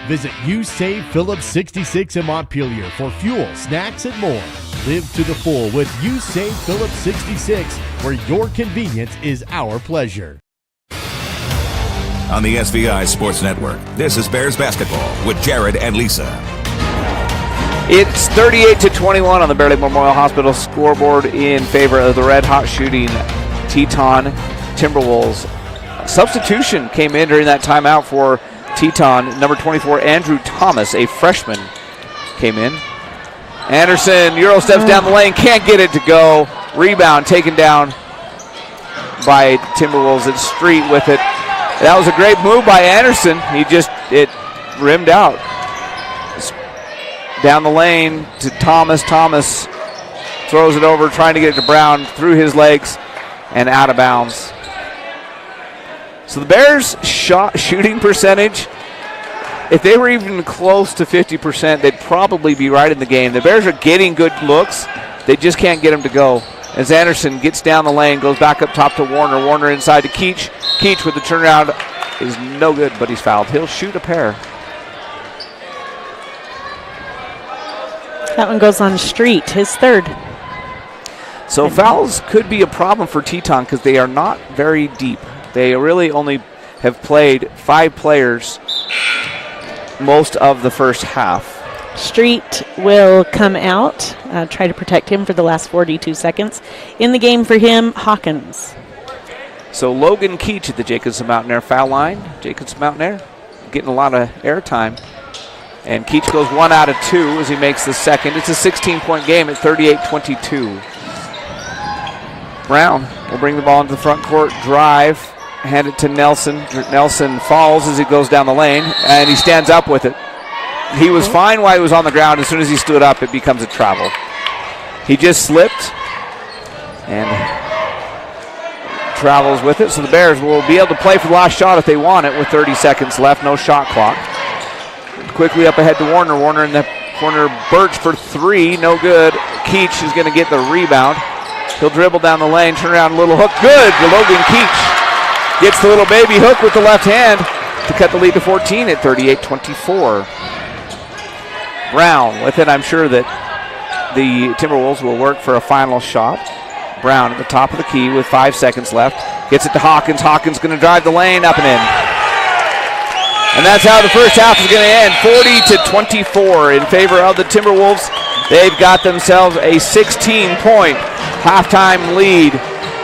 Visit You Save Phillips 66 in Montpelier for fuel, snacks, and more. Live to the full with You Save Phillips 66, where your convenience is our pleasure. On the SVI Sports Network, this is Bears basketball with Jared and Lisa. It's 38-21 on the Bear Lake Memorial Hospital scoreboard in favor of the red hot shooting Teton Timberwolves. Substitution came in during that timeout for Teton. Number 24, Andrew Thomas, a freshman, came in. Anderson Euro steps down the lane, can't get it to go. Rebound taken down by Timberwolves. It's Street with it. That was a great move by Anderson. It rimmed out. Down the lane to Thomas. Thomas throws it over, trying to get it to Brown, through his legs and out of bounds. So the Bears' shooting percentage, if they were even close to 50%, they'd probably be right in the game. The Bears are getting good looks. They just can't get them to go. As Anderson gets down the lane, goes back up top to Warner. Warner inside to Keach. Keach with the turnaround is no good, but he's fouled. He'll shoot a pair. That one goes on Street, his 3rd. So fouls could be a problem for Teton because they are not very deep. They really only have played 5 players most of the first half. Street will come out, try to protect him for the last 42 seconds. In the game for him, Hawkins. So Logan Keach at the Jacobson Mountain Air foul line. Jacobson Mountain Air getting a lot of airtime. And Keach goes 1 out of 2 as he makes the second. It's a 16-point game at 38-22. Brown will bring the ball into the front court, drive, hand it to Nelson. Nelson falls as he goes down the lane, and he stands up with it. He was fine while he was on the ground. As soon as he stood up, it becomes a travel. He just slipped and travels with it. So the Bears will be able to play for the last shot if they want it with 30 seconds left. No shot clock. Quickly up ahead to Warner. Warner in the corner. Birch for 3. No good. Keach is going to get the rebound. He'll dribble down the lane. Turn around. Little hook. Good. Logan Keach gets the little baby hook with the left hand to cut the lead to 14 at 38-24. Brown with it. I'm sure that the Timberwolves will work for a final shot. Brown at the top of the key with 5 seconds left. Gets it to Hawkins. Hawkins going to drive the lane up and in. And that's how the first half is going to end. 40-24 in favor of the Timberwolves. They've got themselves a 16-point halftime lead.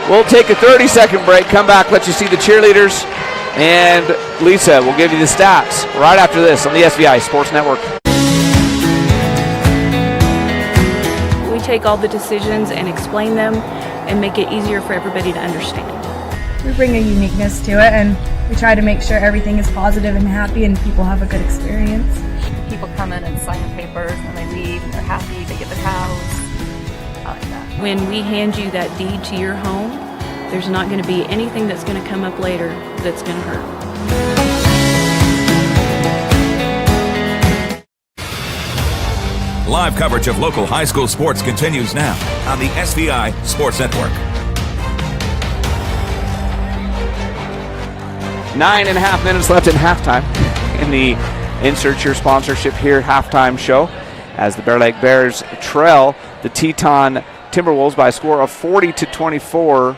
We'll take a 30-second break. Come back, let you see the cheerleaders. And Lisa will give you the stats right after this on the SVI Sports Network. We take all the decisions and explain them and make it easier for everybody to understand. We bring a uniqueness to it, and we try to make sure everything is positive and happy and people have a good experience. People come in and sign the papers and they leave and they're happy, they get the cows. I like that. When we hand you that deed to your home, there's not going to be anything that's going to come up later that's going to hurt. Live coverage of local high school sports continues now on the SVI Sports Network. 9.5 minutes left in halftime in the Insert Your Sponsorship Here halftime show. as the Bear Lake Bears trail the Teton Timberwolves by a score of 40-24.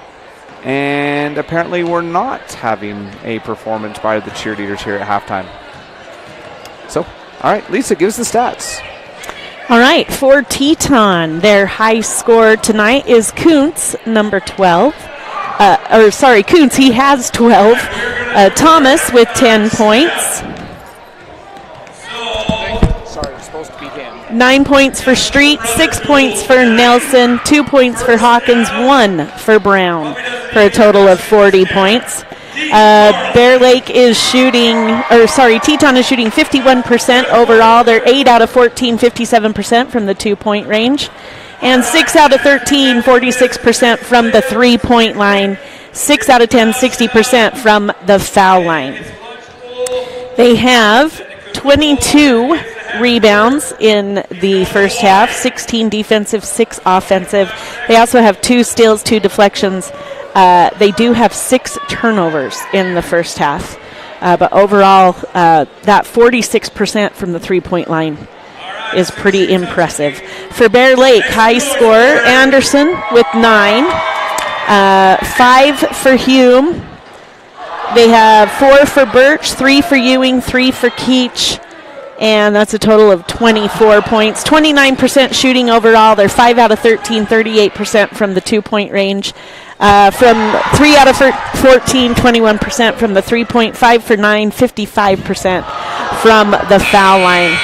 And apparently we're not having a performance by the cheerleaders here at halftime. So, all right, Lisa, give us the stats. All right, for Teton, their high score tonight is Kuntz, number 12. Kuntz, he has 12. Thomas with 10 points. Sorry, it's supposed to be him. 9 points for Street, 6 points for Nelson, 2 points for Hawkins, 1 for Brown, for a total of 40 points. Teton is shooting 51% overall. They're 8 out of 14, 57% from the 2-point range. And 6 out of 13, 46% from the 3-point line. 6 out of 10, 60% from the foul line. They have 22 rebounds in the first half, 16 defensive, 6 offensive. They also have 2 steals, 2 deflections. They do have 6 turnovers in the first half. But overall, that 46% from the 3-point line is pretty impressive. For Bear Lake, high scorer, Anderson with 9. 5 for Hume. They have 4 for Birch, 3 for Ewing, 3 for Keach. And that's a total of 24 points. 29% shooting overall. They're 5 out of 13, 38% from the 2-point range. From 3 out of 14, 21% from the 3-point, 5 for 9, 55% from the foul line.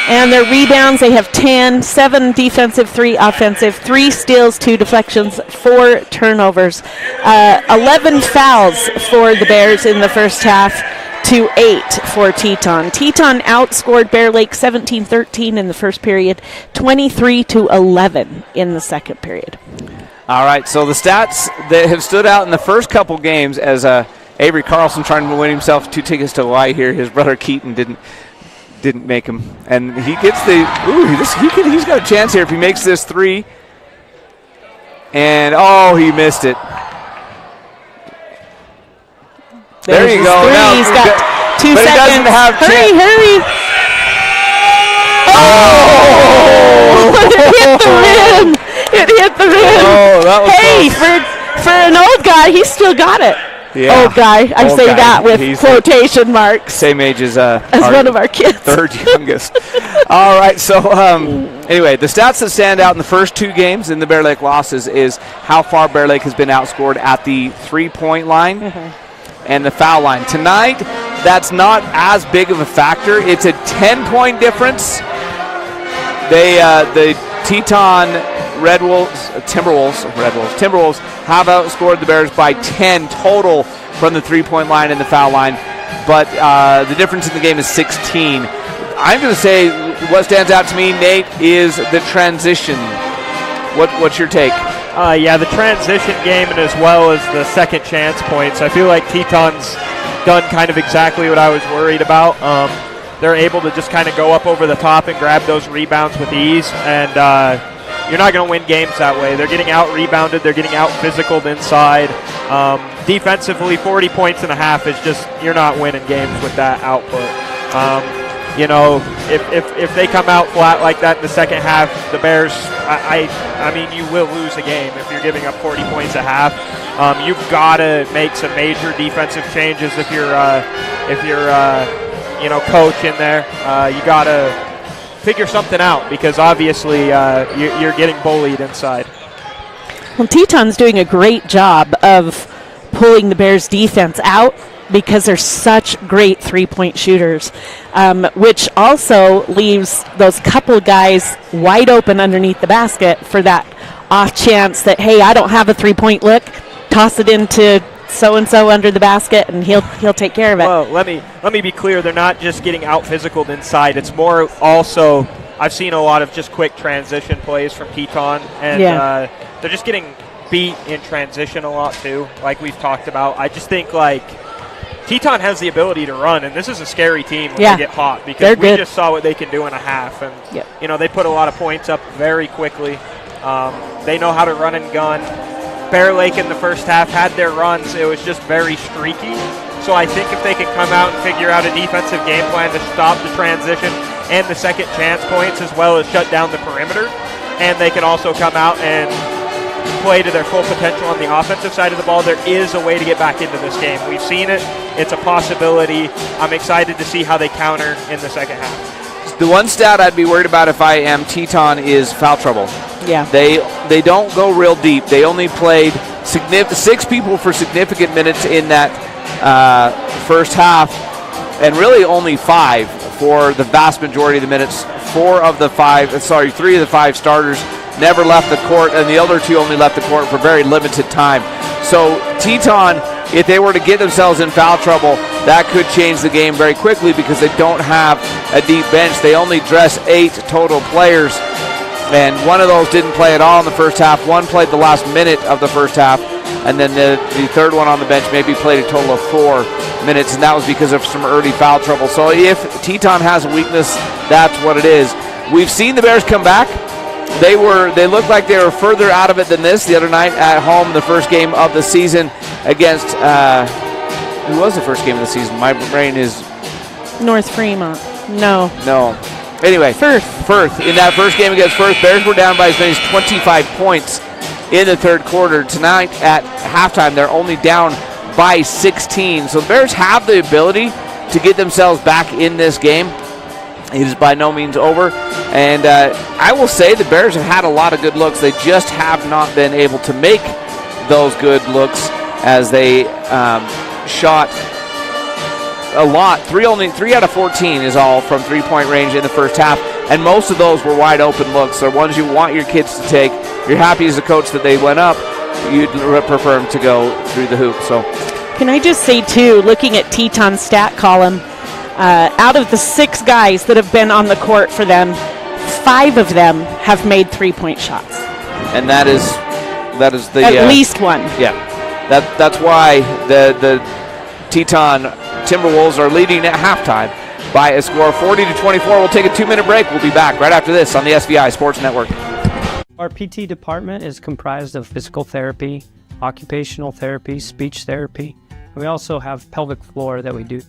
And their rebounds, they have 10, 7 defensive, 3 offensive, 3 steals, 2 deflections, 4 turnovers. 11 fouls for the Bears in the first half to 8 for Teton. Teton outscored Bear Lake 17-13 in the first period, 23-11 in the second period. All right, so the stats that have stood out in the first couple games as Avery Carlson trying to win himself 2 tickets to Hawaii here. His brother Keaton didn't make him, and he gets he's got a chance here if he makes this 3. And he missed it. There you go. Now, he's got 2 but seconds. He doesn't have hurry. Oh! It hit the rim. Oh, that was close. For an old guy, he still got it. Yeah. Old guy. I say that with quotation marks. Same age as one of our kids. Third youngest. All right, so anyway, the stats that stand out in the first 2 games in the Bear Lake losses is how far Bear Lake has been outscored at the 3-point line and the foul line. Tonight, that's not as big of a factor. It's a 10-point difference. The Teton Timberwolves have outscored the Bears by 10 total from the 3-point line and the foul line, but the difference in the game is 16. I'm going to say what stands out to me, Nate, is the transition. What's your take? The transition game and as well as the second chance points. I feel like Teton's done kind of exactly what I was worried about. They're able to just kind of go up over the top and grab those rebounds with ease, and you're not going to win games that way. They're getting out-rebounded. They're getting out-physicaled inside. Defensively, 40 points and a half is just, you're not winning games with that output. If they come out flat like that in the second half, the Bears, I mean, you will lose a game if you're giving up 40 points a half. You've got to make some major defensive changes if you're coach in there. You got to figure something out because obviously you're getting bullied inside. Well, Teton's doing a great job of pulling the Bears' defense out because they're such great 3-point shooters, which also leaves those couple guys wide open underneath the basket for that off chance that, hey, I don't have a 3-point look, toss it into so-and-so under the basket, and he'll take care of it. Well, let me be clear. They're not just getting out-physicaled inside. It's more also, I've seen a lot of just quick transition plays from Teton, and they're just getting beat in transition a lot too, like we've talked about. I just think, Teton has the ability to run, and this is a scary team when they get hot because we just saw what they can do in a half, and they put a lot of points up very quickly. They know how to run and gun. Bear Lake in the first half had their runs. It was just very streaky. So I think if they can come out and figure out a defensive game plan to stop the transition, and the second chance points, as well as shut down the perimeter. And they can also come out and play to their full potential on the offensive side of the ball. There is a way to get back into this game. We've seen it. It's a possibility. I'm excited to see how they counter in the second half. The one stat I'd be worried about if I am Teton is foul trouble. Yeah. They don't go real deep. They only played 6 people for significant minutes in that first half, and really only 5 for the vast majority of the minutes. 3 of the 5 starters never left the court, and the other 2 only left the court for very limited time. So Teton, if they were to get themselves in foul trouble, that could change the game very quickly because they don't have a deep bench. They only dress 8 total players, and one of those didn't play at all in the first half. One played the last minute of the first half, and then the third one on the bench maybe played a total of 4 minutes, and that was because of some early foul trouble. So if Teton has a weakness, that's what it is. We've seen the Bears come back. They looked like they were further out of it than this the other night at home, the first game of the season against, who was the first game of the season? My brain is... North Fremont. No. Anyway. Firth. In that first game against Firth, Bears were down by as many as 25 points in the third quarter. Tonight at halftime, they're only down by 16. So the Bears have the ability to get themselves back in this game. It is by no means over. And I will say the Bears have had a lot of good looks. They just have not been able to make those good looks as they shot a lot. 3 out of 14 is all from three-point range in the first half. And most of those were wide open looks. They're ones you want your kids to take. You're happy as a coach that they went up. You'd prefer them to go through the hoop. So, can I just say, too, looking at Teton's stat column, out of the 6 guys that have been on the court for them, 5 of them have made 3-point shots. And that is the at least one. Yeah, that's why the Teton Timberwolves are leading at halftime by a score of 40-24. We'll take a 2-minute break. We'll be back right after this on the SVI Sports Network. Our PT department is comprised of physical therapy, occupational therapy, speech therapy. We also have pelvic floor that we do.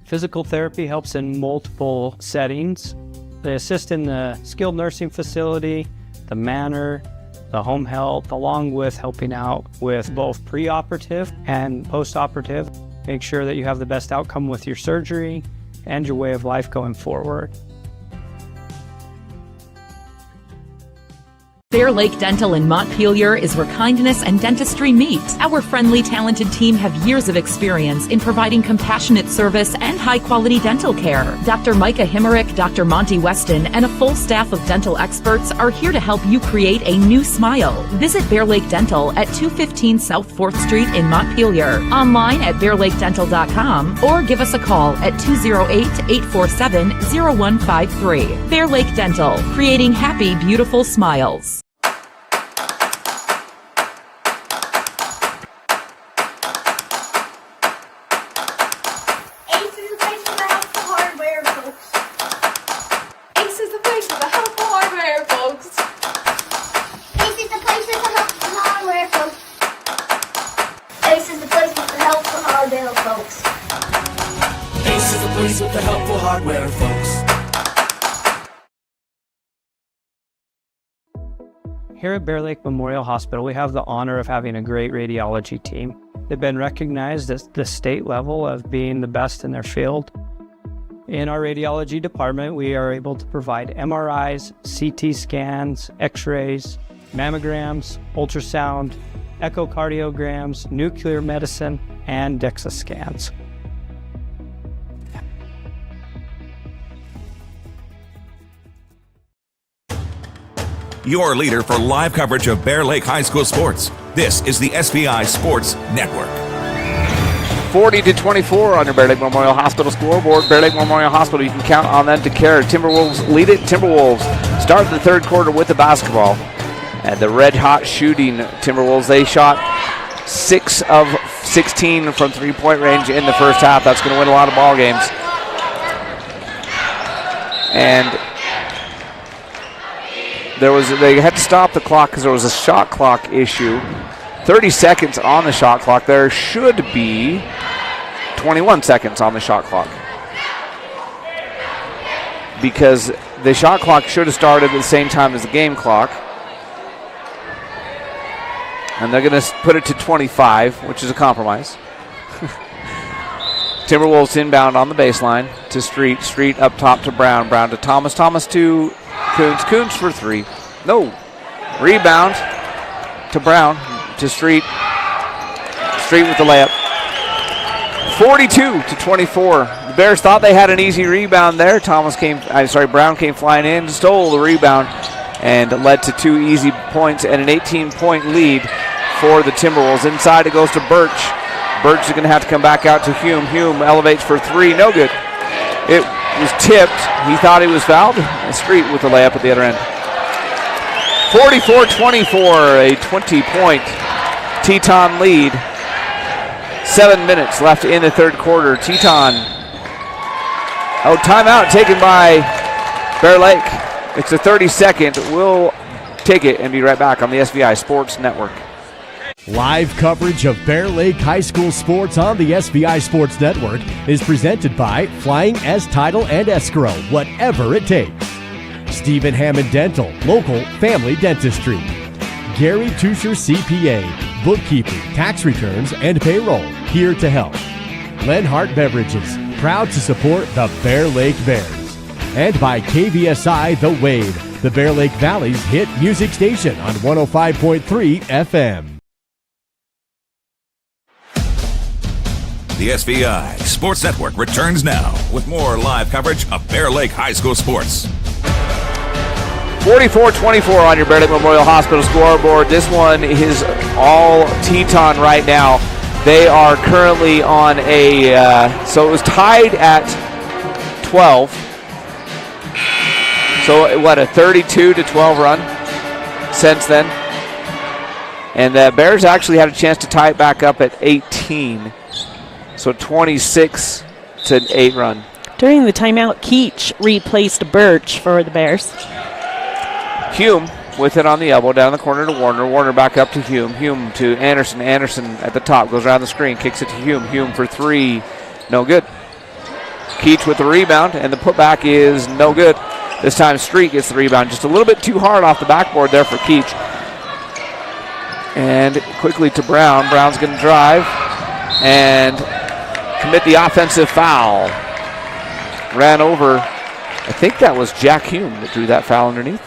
Physical therapy helps in multiple settings. They assist in the skilled nursing facility, the manor, the home health, along with helping out with both pre-operative and post-operative. Make sure that you have the best outcome with your surgery and your way of life going forward. Bear Lake Dental in Montpelier is where kindness and dentistry meet. Our friendly, talented team have years of experience in providing compassionate service and high-quality dental care. Dr. Micah Himmerick, Dr. Monty Weston, and a full staff of dental experts are here to help you create a new smile. Visit Bear Lake Dental at 215 South 4th Street in Montpelier. Online at bearlakeddental.com or give us a call at 208-847-0153. Bear Lake Dental, creating happy, beautiful smiles. With the helpful hardware, folks. Here at Bear Lake Memorial Hospital, we have the honor of having a great radiology team. They've been recognized at the state level of being the best in their field. In our radiology department, we are able to provide MRIs, CT scans, X-rays, mammograms, ultrasound, echocardiograms, nuclear medicine, and DEXA scans. Your leader for live coverage of Bear Lake High School sports. This is the SVI Sports Network. 40-24 on your Bear Lake Memorial Hospital scoreboard. Bear Lake Memorial Hospital, you can count on them to carry. Timberwolves lead it. Timberwolves start the third quarter with the basketball. And the red-hot shooting Timberwolves, they shot 6 of 16 from three-point range in the first half. That's going to win a lot of ball games. And they had to stop the clock because there was a shot clock issue. 30 seconds on the shot clock. There should be 21 seconds on the shot clock. because the shot clock should have started at the same time as the game clock. And they're going to put it to 25, which is a compromise. Timberwolves inbound on the baseline to Street. Street up top to Brown. Brown to Thomas. Thomas to Coons. Coons for 3. No. Rebound to Brown to Street. Street with the layup. 42-24. The Bears thought they had an easy rebound there. Brown came flying in, stole the rebound, and led to 2 easy points and an 18-point lead for the Timberwolves. Inside it goes to Birch. Birch is going to have to come back out to Hume. Hume elevates for 3. No good. It was tipped. He thought he was fouled. Street with the layup at the other end. 44-24, a 20-point Teton lead. 7 minutes left in the third quarter. Teton. Timeout taken by Bear Lake. It's a 30-second. We'll take it and be right back on the SVI Sports Network. Live coverage of Bear Lake High School sports on the SVI Sports Network is presented by Flying S Title and Escrow, whatever it takes. Stephen Hammond Dental, local family dentistry. Gary Tusher CPA, bookkeeping, tax returns, and payroll, here to help. Lenhart Beverages, proud to support the Bear Lake Bears. And by KVSI The Wave, the Bear Lake Valley's hit music station on 105.3 FM. The SVI Sports Network returns now with more live coverage of Bear Lake High School sports. 44-24 on your Bear Lake Memorial Hospital scoreboard. This one is all Teton right now. They are currently on so it was tied at 12. So what, a 32-12 run since then. And the Bears actually had a chance to tie it back up at 18. So 26-8 run. During the timeout, Keach replaced Birch for the Bears. Hume with it on the elbow, down the corner to Warner. Warner back up to Hume. Hume to Anderson. Anderson at the top, goes around the screen, kicks it to Hume. Hume for 3, no good. Keach with the rebound, and the putback is no good. This time Street gets the rebound. Just a little bit too hard off the backboard there for Keach. And quickly to Brown. Brown's going to drive and commit the offensive foul. Ran over, I think that was Jack Hume that drew that foul underneath.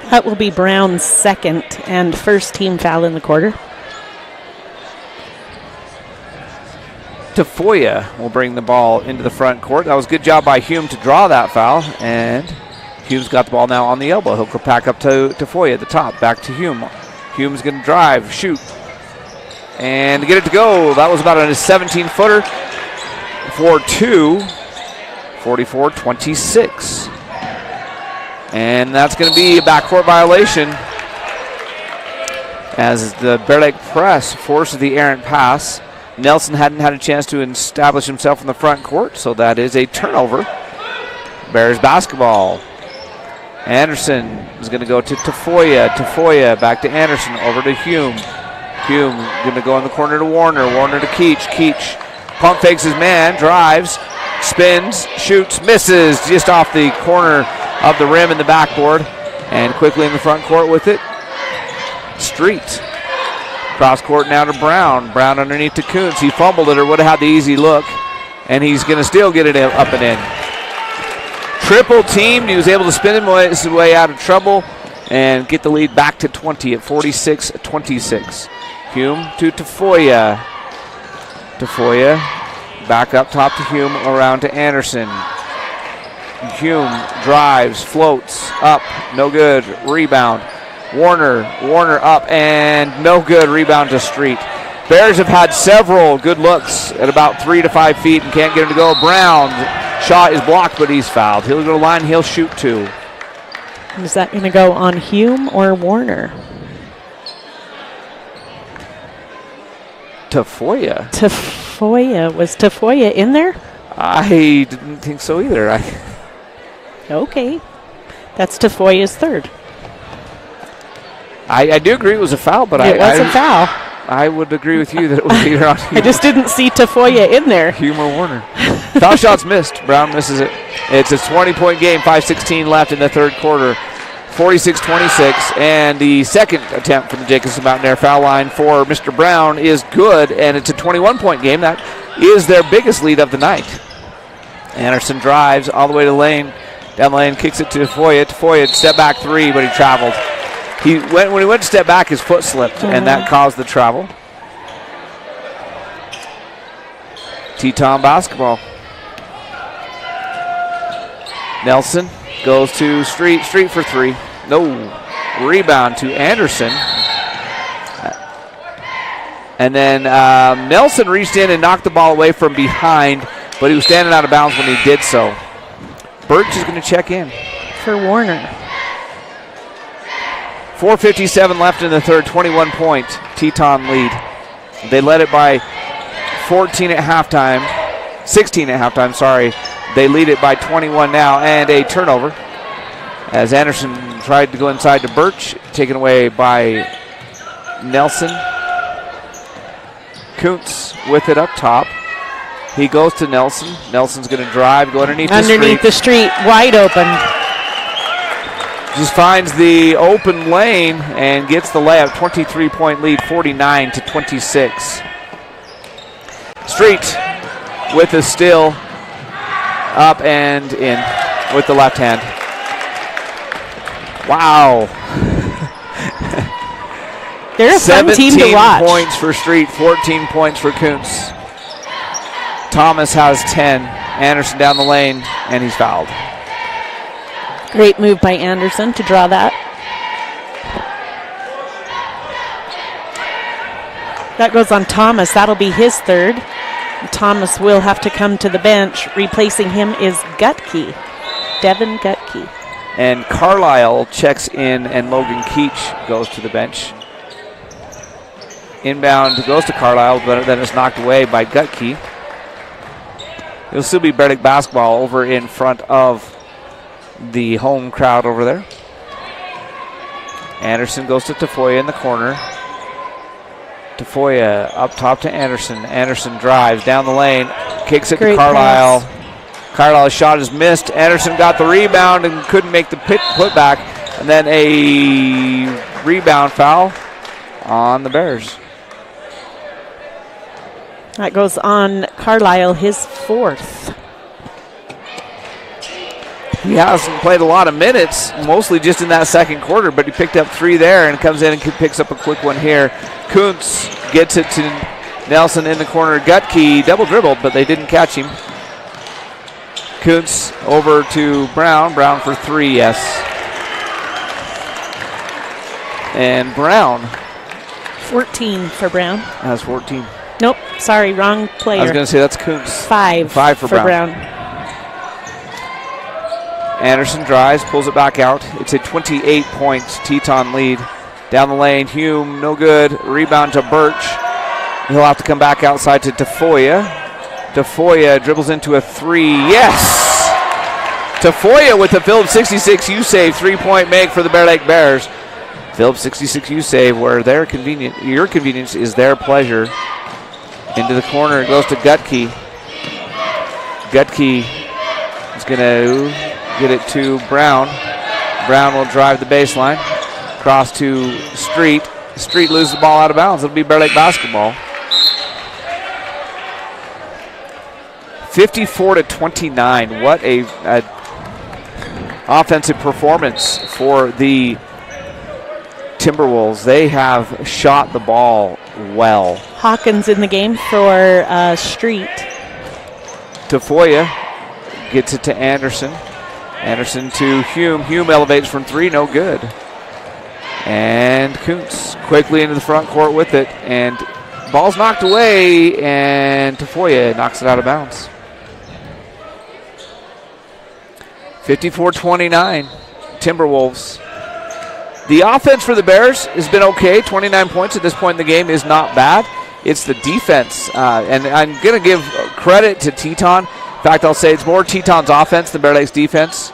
That will be Brown's second and first team foul in the quarter. Tafoya will bring the ball into the front court. That was a good job by Hume to draw that foul, and Hume's got the ball now on the elbow. He'll go back up to Tafoya at the top, back to Hume. Hume's going to drive, shoot, and get it to go. That was about a 17-footer for 2, 44-26. And that's going to be a backcourt violation as the Bear Lake press forces the errant pass. Nelson hadn't had a chance to establish himself in the front court, so that is a turnover. Bears basketball. Anderson is going to go to Tafoya. Tafoya back to Anderson, over to Hume. Hume going to go in the corner to Warner. Warner to Keach. Keach pump fakes his man, drives, spins, shoots, misses just off the corner of the rim in the backboard, and quickly in the front court with it. Street. Cross court now to Brown. Brown underneath to Coons. He fumbled it or would have had the easy look, and he's going to still get it up and in. Triple teamed. He was able to spin his way out of trouble and get the lead back to 20 at 46-26. Hume to Tafoya. Tafoya back up top to Hume, around to Anderson. Hume drives, floats, up, no good, rebound. Warner up, and no good, rebound to Street. Bears have had several good looks at about 3 to 5 feet and can't get him to go. Brown shot is blocked, but he's fouled. He'll go to the line, he'll shoot 2. Is that going to go on Hume or Warner? Tafoya. Tafoya. Was Tafoya in there? I didn't think so either. Okay. That's Tafoya's third. I do agree it was a foul, but it was a foul. I would agree with you that it was either on Hume. I just didn't see Tafoya in there. Hume or Warner. Foul shot's missed. Brown misses it. It's a 20-point game, 5:16 left in the third quarter. 46-26, and the second attempt from the Jacobson Mountain Air foul line for Mr. Brown is good, and it's a 21-point game. That is their biggest lead of the night. Anderson drives all the way to the lane. Down the lane, kicks it to Tafoya. Tafoya, step back three, but he traveled. When he went to step back, his foot slipped, and that caused the travel. Teton basketball. Nelson goes to Street for three. No. Rebound to Anderson. And then Nelson reached in and knocked the ball away from behind, but he was standing out of bounds when he did so. Birch is going to check in. For Warner. 4:57 left in the third, 21-point Teton lead. They led it by 16 at halftime, sorry. They lead it by 21 now, and a turnover as Anderson tried to go inside to Birch, taken away by Nelson. Kuntz with it up top. He goes to Nelson. Nelson's going to drive, go underneath the street, wide open. Just finds the open lane and gets the layup. 23-point lead, 49-26. Street with a steal, up and in with the left hand. Wow. They're a fun team to watch. 17 points for Street, 14 points for Kuntz. Thomas has 10. Anderson down the lane, and he's fouled. Great move by Anderson to draw that. That goes on Thomas. That'll be his third. Thomas will have to come to the bench. Replacing him is Gutke, Devin Gutke. And Carlisle checks in, and Logan Keach goes to the bench. Inbound goes to Carlisle, but then it's knocked away by Gutke. It'll still be Berdick basketball over in front of the home crowd over there. Anderson goes to Tafoya in the corner. Tafoya up top to Anderson. Anderson drives down the lane, kicks it to Carlisle. Carlisle's shot is missed. Anderson got the rebound and couldn't make the putback. And then a rebound foul on the Bears. That goes on Carlisle, his fourth. He hasn't played a lot of minutes, mostly just in that second quarter, but he picked up three there and comes in and picks up a quick one here. Kuntz gets it to Nelson in the corner. Gutke double dribbled, but they didn't catch him. Kuntz over to Brown. Brown for three, yes. And Brown. 14 for Brown. That's 14. Nope, sorry, wrong player. I was going to say that's Kuntz. Five for Brown. Anderson drives, pulls it back out. It's a 28-point Teton lead. Down the lane, Hume, no good. Rebound to Birch. He'll have to come back outside to Tafoya. Tafoya dribbles into a three. Yes! Tafoya with the Phillips 66 U-save, three-point make for the Bear Lake Bears. Phillips 66 U-save, where your convenience is their pleasure. Into the corner, it goes to Gutke. Gutke is going to get it to Brown. Brown will drive the baseline. Cross to Street. Street loses the ball out of bounds. It'll be Bear Lake basketball. 54-29. What a offensive performance for the Timberwolves. They have shot the ball well. Hawkins in the game for Street. Tafoya gets it to Anderson. Anderson to Hume. Hume elevates from three, no good. And Kuntz quickly into the front court with it. And ball's knocked away, and Tafoya knocks it out of bounds. 54-29, Timberwolves. The offense for the Bears has been okay. 29 points at this point in the game is not bad. It's the defense. And I'm going to give credit to Teton. In fact, I'll say it's more Teton's offense than Bear Lake's defense.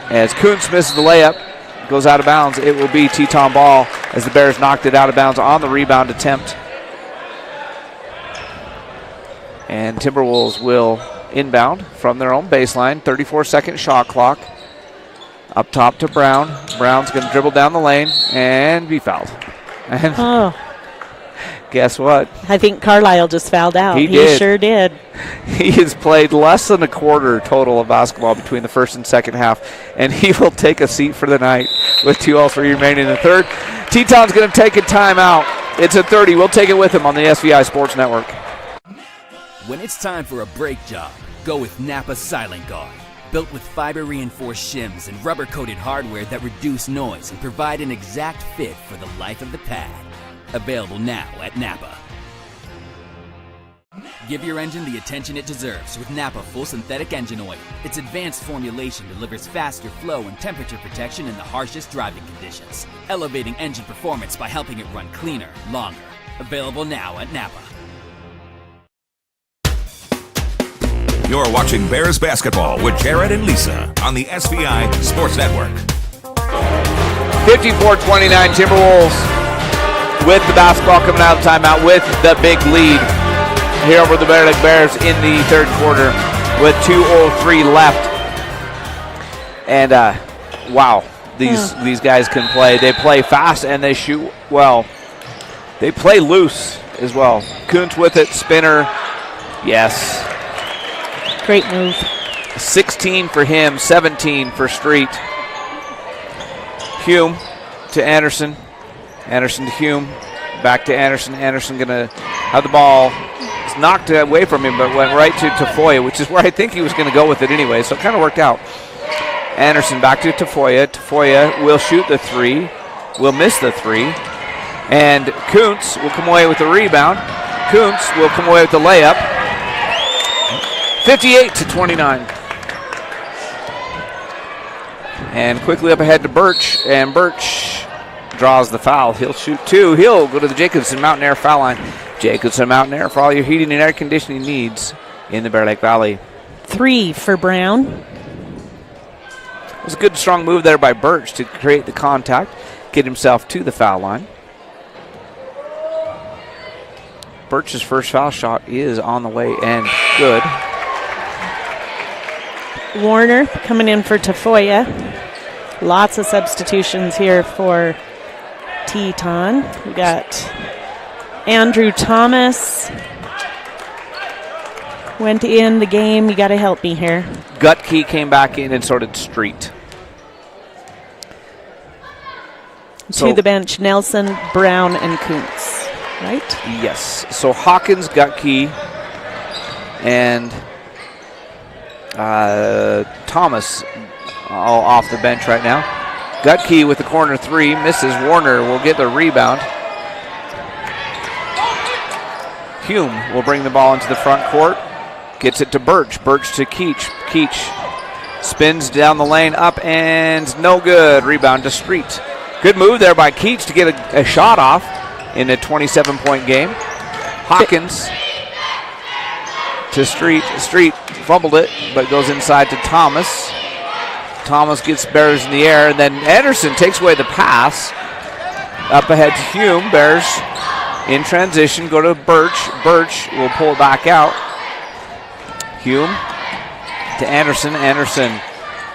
As Kuntz misses the layup, goes out of bounds. It will be Teton ball as the Bears knocked it out of bounds on the rebound attempt. And Timberwolves will inbound from their own baseline. 34-second shot clock. Up top to Brown. Brown's going to dribble down the lane and be fouled. And guess what? I think Carlisle just fouled out. He did. Sure did. He has played less than a quarter total of basketball between the first and second half, and he will take a seat for the night with 2:03 remaining in the third. Teton's going to take a timeout. It's a 30. We'll take it with him on the SVI Sports Network. When it's time for a brake job, go with Napa Silent Guard. Built with fiber-reinforced shims and rubber-coated hardware that reduce noise and provide an exact fit for the life of the pad. Available now at Napa. Give your engine the attention it deserves with Napa Full Synthetic Engine Oil. Its advanced formulation delivers faster flow and temperature protection in the harshest driving conditions, elevating engine performance by helping it run cleaner, longer. Available now at Napa. You're watching Bears basketball with Jared and Lisa on the SVI Sports Network. 54-29 Timberwolves with the basketball coming out of timeout with the big lead here over the Bear Lake Bears in the third quarter with 2:03 left. And wow, these guys can play. They play fast and they shoot well. They play loose as well. Kuntz with it, spinner. Yes. Great move. 16 for him, 17 for Street. Hume to Anderson. Anderson to Hume. Back to Anderson. Anderson going to have the ball. It's knocked away from him, but went right to Tafoya, which is where I think he was going to go with it anyway, so it kind of worked out. Anderson back to Tafoya. Tafoya will shoot the three. Will miss the three. And Kuntz will come away with the rebound. Kuntz will come away with the layup. 58-29. And quickly up ahead to Birch, and Birch draws the foul. He'll shoot two. He'll go to the Jacobson Mountain Air foul line. Jacobson Mountain Air for all your heating and air conditioning needs in the Bear Lake Valley. 3 for Brown. It was a good, strong move there by Birch to create the contact, get himself to the foul line. Birch's first foul shot is on the way and good. Warner coming in for Tafoya. Lots of substitutions here for Teton. We got Andrew Thomas. Went in the game. You got to help me here. Gutke came back in and sorted Street. To the bench, Nelson, Brown, and Kuntz. Right? Yes. So Hawkins, Gutke, and Thomas all off the bench right now. Gutke with the corner three, misses. Warner will get the rebound. Hume will bring the ball into the front court. Gets it to Birch. Birch to Keach. Keach spins down the lane, up and no good. Rebound to Street. Good move there by Keach to get a shot off in a 27-point game. Hawkins to Street. Street fumbled it, but goes inside to Thomas. Thomas gets Bears in the air, and then Anderson takes away the pass. Up ahead to Hume. Bears in transition, go to Birch. Birch will pull it back out. Hume to Anderson. Anderson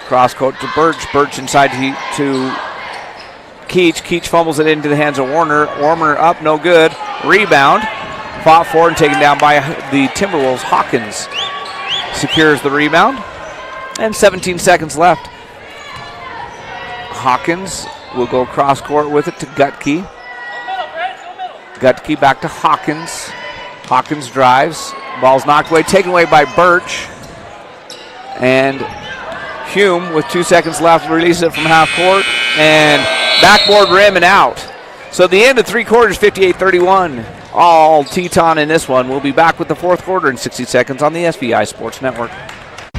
cross court to Birch. Birch inside to Keach. Keach fumbles it into the hands of Warner. Warner up, no good. Rebound. Fought for and taken down by the Timberwolves. Hawkins secures the rebound. And 17 seconds left. Hawkins will go cross court with it to Gutke. Gutke back to Hawkins. Hawkins drives. Ball's knocked away, taken away by Birch. And Hume, with 2 seconds left, releases it from half court. And backboard rim and out. So the end of three quarters, 58-31. All Teton in this one. We'll be back with the fourth quarter in 60 seconds on the SVI Sports Network.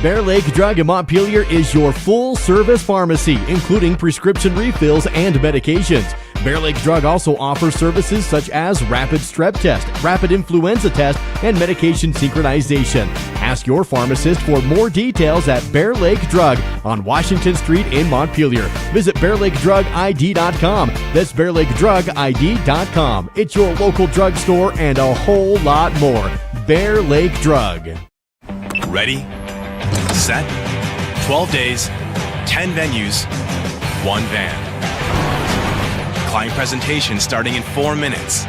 Bear Lake Drug in Montpelier is your full-service pharmacy, including prescription refills and medications. Bear Lake Drug also offers services such as rapid strep test, rapid influenza test, and medication synchronization. Ask your pharmacist for more details at Bear Lake Drug on Washington Street in Montpelier. Visit BearLakeDrugID.com. That's BearLakeDrugID.com. It's your local drugstore and a whole lot more. Bear Lake Drug. Ready, set, 12 days, 10 venues, 1 van. Client presentation starting in 4 minutes.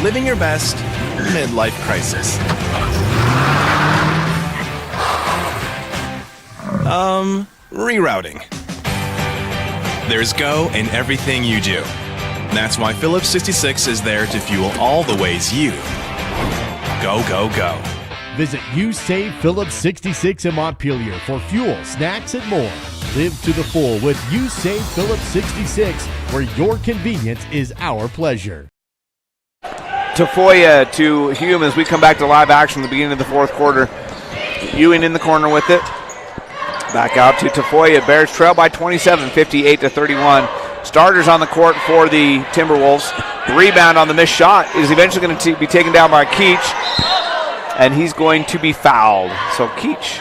Living your best midlife crisis. Rerouting. There's go in everything you do. That's why Phillips 66 is there to fuel all the ways you go, go, go. Visit You Save Phillips 66 in Montpelier for fuel, snacks, and more. Live to the full with You Save Phillips 66, where your convenience is our pleasure. Tafoya to Hume as we come back to live action at the beginning of the fourth quarter. Ewing in the corner with it. Back out to Tafoya. Bears trail by 27, 58-31. Starters on the court for the Timberwolves. Rebound on the missed shot is eventually going to be taken down by Keach, and he's going to be fouled. So Keach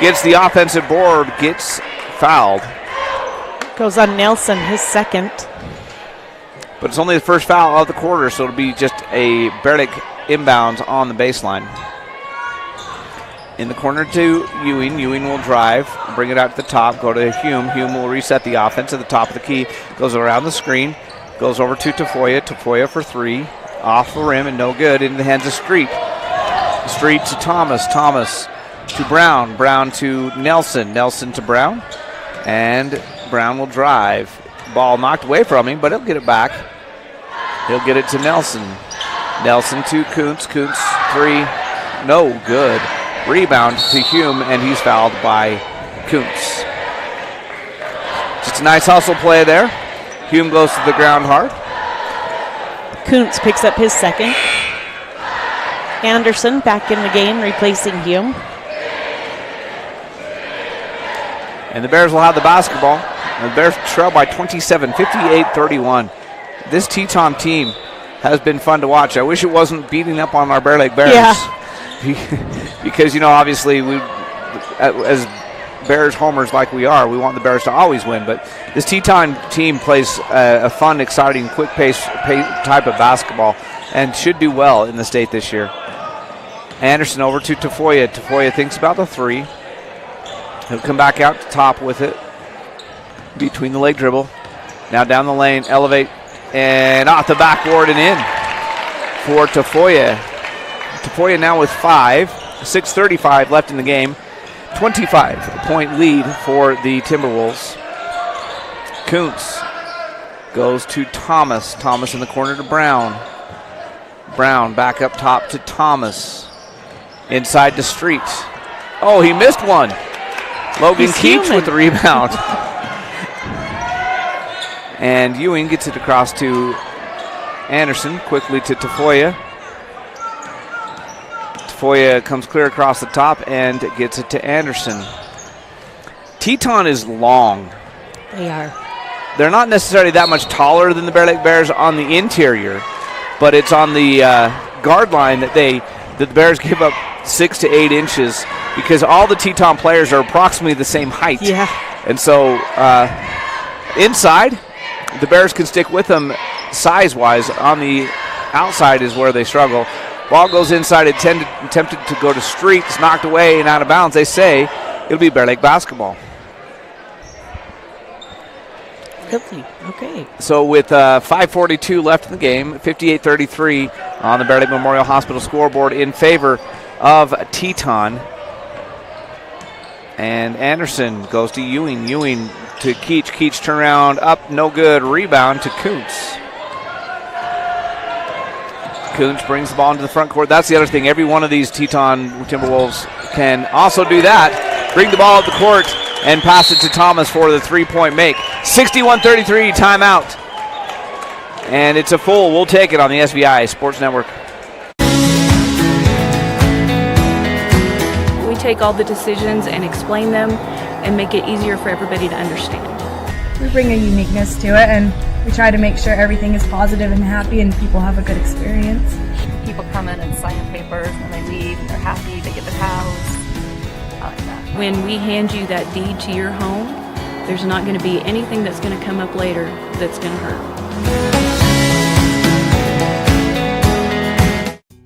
gets the offensive board, gets fouled. Goes on Nelson, his second. But it's only the first foul of the quarter, so it'll be just a Berlick inbounds on the baseline. In the corner to Ewing. Ewing will drive, bring it out to the top, go to Hume. Hume will reset the offense at the top of the key. Goes around the screen, goes over to Tafoya. Tafoya for 3. Off the rim and no good. In the hands of Street. Street to Thomas. Thomas to Brown. Brown to Nelson. Nelson to Brown. And Brown will drive. Ball knocked away from him, but he'll get it back. He'll get it to Nelson. Nelson to Kuntz. Kuntz 3. No good. Rebound to Hume, and he's fouled by Kuntz. Just a nice hustle play there. Hume goes to the ground hard. Kuntz picks up his second. Anderson back in the game, replacing Hume. And the Bears will have the basketball. And the Bears trail by 27, 58-31. This Teton team has been fun to watch. I wish it wasn't beating up on our Bear Lake Bears. Yeah. Because, obviously, we, as Bears homers like we are, we want the Bears to always win. But this Teton team plays a fun, exciting, quick pace type of basketball and should do well in the state this year. Anderson over to Tafoya. Tafoya thinks about the 3. He'll come back out to top with it. Between the leg dribble. Now down the lane, elevate, and off the backboard and in for Tafoya. Tafoya now with 5. 6:35 left in the game. 25-point lead for the Timberwolves. Kuntz goes to Thomas. Thomas in the corner to Brown. Brown back up top to Thomas. Inside to Street. Oh, he missed one. Logan Keach with the rebound. And Ewing gets it across to Anderson. Quickly to Tafoya. Tafoya comes clear across the top and gets it to Anderson. Teton is long. They are. They're not necessarily that much taller than the Bear Lake Bears on the interior, but it's on the guard line that the Bears give up 6 to 8 inches because all the Teton players are approximately the same height. Yeah. And so inside, the Bears can stick with them size-wise. On the outside is where they struggle. Ball goes inside, attempted to go to Street. It's knocked away and out of bounds. They say it'll be Bear Lake basketball. Okay. So with 5:42 left in the game, 58-33 on the Bear Lake Memorial Hospital scoreboard in favor of Teton. And Anderson goes to Ewing. Ewing to Keach. Keach turnaround up, no good. Rebound to Kuntz. Kuntz brings the ball into the front court. That's the other thing. Every one of these Teton Timberwolves can also do that. Bring the ball up the court and pass it to Thomas for the three-point make. 61-33 timeout. And it's a full. We'll take it on the SVI Sports Network. We take all the decisions and explain them and make it easier for everybody to understand. We bring a uniqueness to it, and we try to make sure everything is positive and happy and people have a good experience. People come in and sign the papers and they leave and they're happy, they get their house. I like that. When we hand you that deed to your home, there's not going to be anything that's going to come up later that's going to hurt.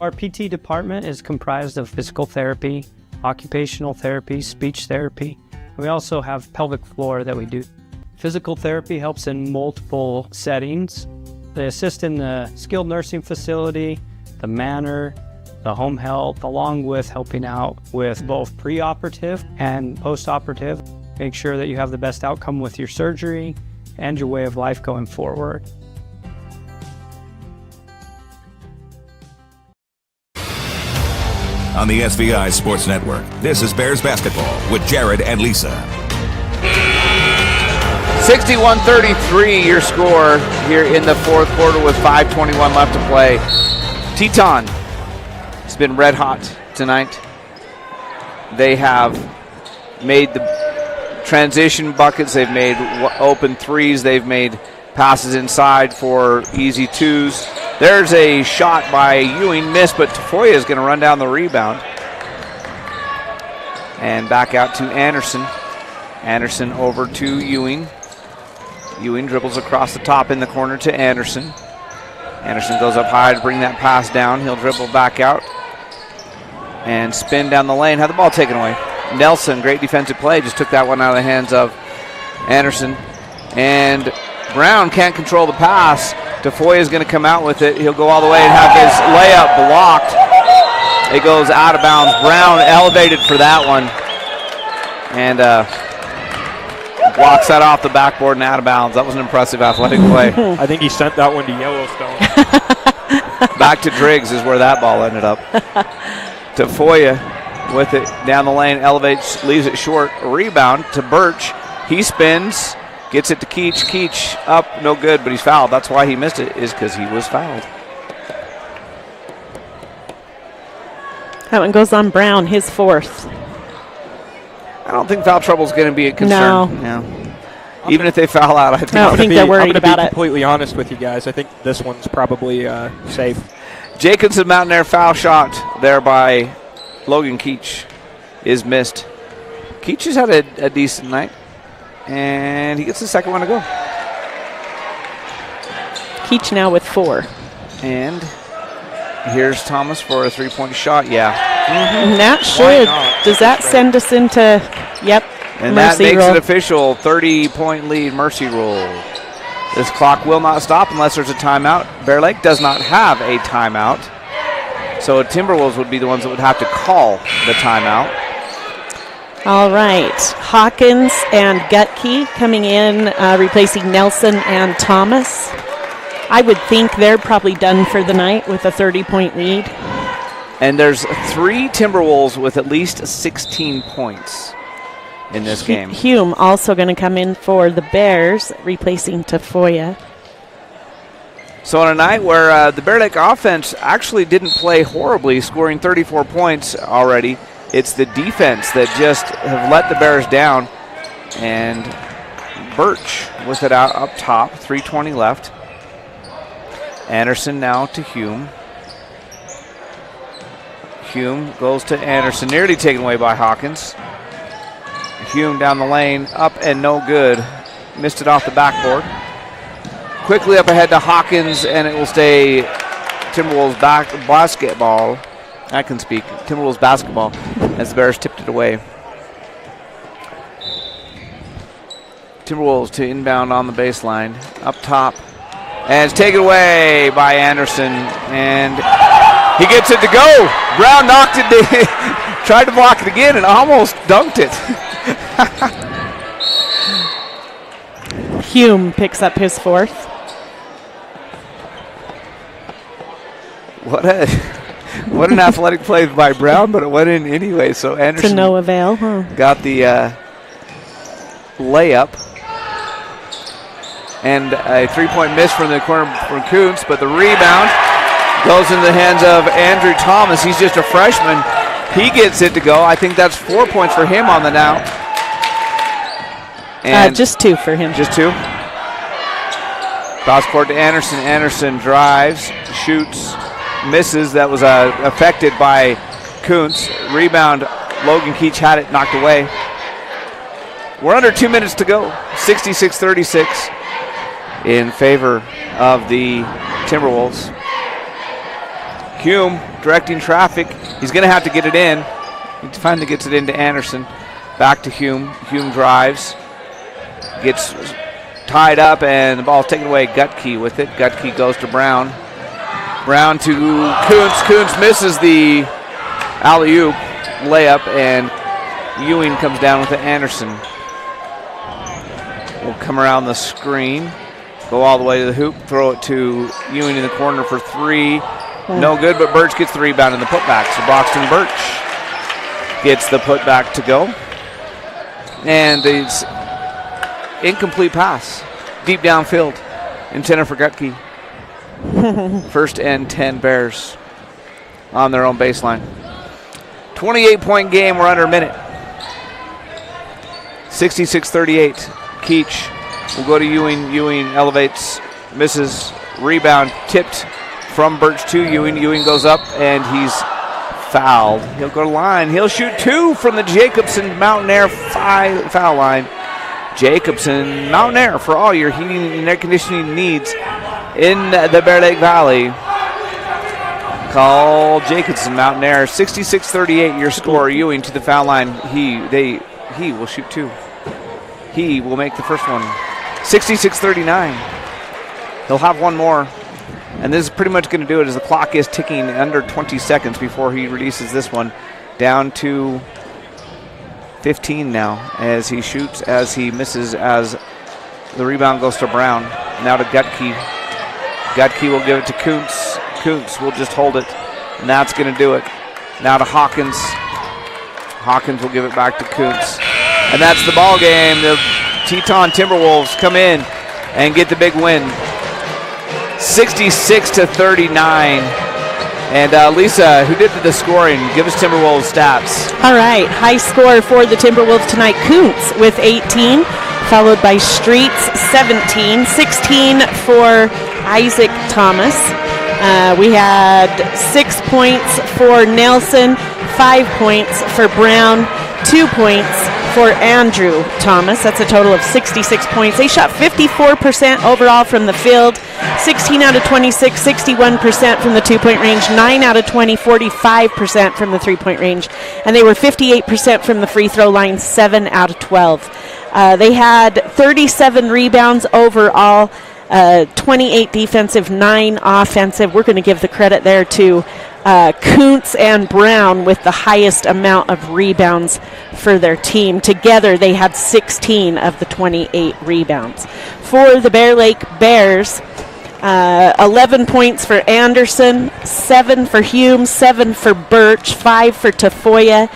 Our PT department is comprised of physical therapy, occupational therapy, speech therapy. We also have pelvic floor that we do. Physical therapy helps in multiple settings. They assist in the skilled nursing facility, the manor, the home health, along with helping out with both preoperative and postoperative. Make sure that you have the best outcome with your surgery and your way of life going forward. On the SVI Sports Network, this is Bears basketball with Jared and Lisa. 61-33 your score here in the fourth quarter with 5:21 left to play. Teton has been red hot tonight. They have made the transition buckets. They've made open threes. They've made passes inside for easy twos. There's a shot by Ewing, missed, but Tafoya is going to run down the rebound. And back out to Anderson. Anderson over to Ewing. Ewing dribbles across the top in the corner to Anderson. Anderson goes up high to bring that pass down. He'll dribble back out and spin down the lane. Have the ball taken away. Nelson, great defensive play, just took that one out of the hands of Anderson. And Brown can't control the pass. Tafoya is going to come out with it. He'll go all the way and have his layup blocked. It goes out of bounds. Brown elevated for that one. And blocks that off the backboard and out of bounds. That was an impressive athletic play. I think he sent that one to Yellowstone. Back to Driggs is where that ball ended up. Tafoya with it down the lane, elevates, leaves it short. A rebound to Birch. He spins, gets it to Keach. Keach up, no good, but he's fouled. That's why he missed it, is because he was fouled. That one goes on Brown, his fourth. I don't think foul trouble is going to be a concern. No. Even if they foul out, I don't think they're worried about it. I'm completely honest with you guys. I think this one's probably safe. Jacobson Mountain Air foul shot there by Logan Keach is missed. Keach has had a decent night, and he gets the second one to go. Keach now with 4. And here's Thomas for a three-point shot. Yeah. And that should. Does that send us into, yep, and mercy that makes rule. it official. 30-point lead, mercy rule. This clock will not stop unless there's a timeout. Bear Lake does not have a timeout. So Timberwolves would be the ones that would have to call the timeout. All right. Hawkins and Gutke coming in, replacing Nelson and Thomas. I would think they're probably done for the night with a 30-point lead. And there's 3 Timberwolves with at least 16 points in this game. Hume also going to come in for the Bears, replacing Tafoya. So on a night where the Bear Lake offense actually didn't play horribly, scoring 34 points already, it's the defense that just have let the Bears down. And Birch with it out up top, 3:20 left. Anderson now to Hume. Hume goes to Anderson, nearly taken away by Hawkins. Hume down the lane, up and no good. Missed it off the backboard. Quickly up ahead to Hawkins, and it will stay Timberwolves basketball. I can speak. Timberwolves basketball as the Bears tipped it away. Timberwolves to inbound on the baseline. Up top. And it's taken away by Anderson. And he gets it to go. Brown knocked it down. Tried to block it again and almost dunked it. Hume picks up his 4th. What an athletic play by Brown, but it went in anyway. So Anderson to no avail, huh? Got the layup. And a 3-point miss from the corner from Kuntz, but the rebound goes into the hands of Andrew Thomas. He's just a freshman. He gets it to go. I think that's 4 points for him on the now. And just 2 for him. Just 2. Cross court to Anderson. Anderson drives, shoots, misses. That was affected by Kuntz. Rebound, Logan Keach had it knocked away. We're under 2 minutes to go. 66-36 in favor of the Timberwolves. Hume directing traffic. He's going to have to get it in. He finally gets it into Anderson. Back to Hume. Hume drives. Gets tied up, and the ball's taken away. Gutke with it. Gutke goes to Brown. Brown to Kuntz. Kuntz misses the alley-oop layup, and Ewing comes down with it. Anderson will come around the screen, go all the way to the hoop, throw it to Ewing in the corner for three. No good, but Birch gets the rebound in the putback. So Broxton Birch gets the putback to go. And it's incomplete pass, deep downfield, intended for Gutke. First and 10 Bears on their own baseline. 28-point game, we're under a minute. 66-38. Keach will go to Ewing. Ewing elevates, misses, rebound, tipped from Birch to Ewing. Ewing goes up, and he's fouled. He'll go to line. He'll shoot two from the Jacobson Mountain Air foul line. Jacobson Mountain Air for all your heating and air conditioning needs in the Bear Lake Valley. Call Jacobson Mountain Air. 66-38 your score. Ewing to the foul line. He will shoot two. He will make the first one. 66-39. He'll have one more. And this is pretty much going to do it as the clock is ticking under 20 seconds before he releases this one. Down to 15 now as he shoots, as he misses, as the rebound goes to Brown. Now to Gutke. Gutke will give it to Kuntz. Kuntz will just hold it, and that's going to do it. Now to Hawkins. Hawkins will give it back to Kuntz. And that's the ball game. The Teton Timberwolves come in and get the big win. 66-39. And Lisa, who did the scoring, give us Timberwolves stats. All right, high score for the Timberwolves tonight. Kuntz with 18, followed by Streets 17, 16 for Isaac Thomas. We had 6 points for Nelson, 5 points for Brown, 2 points for Andrew Thomas. That's a total of 66 points. They shot 54% overall from the field, 16 out of 26, 61% from the two-point range, 9 out of 20, 45% from the three-point range, and they were 58% from the free throw line, 7 out of 12. They had 37 rebounds overall, 28 defensive, 9 offensive. We're going to give the credit there to Kuntz and Brown with the highest amount of rebounds for their team. Together, they had 16 of the 28 rebounds. For the Bear Lake Bears, 11 points for Anderson, 7 for Hume, 7 for Birch, 5 for Tafoya,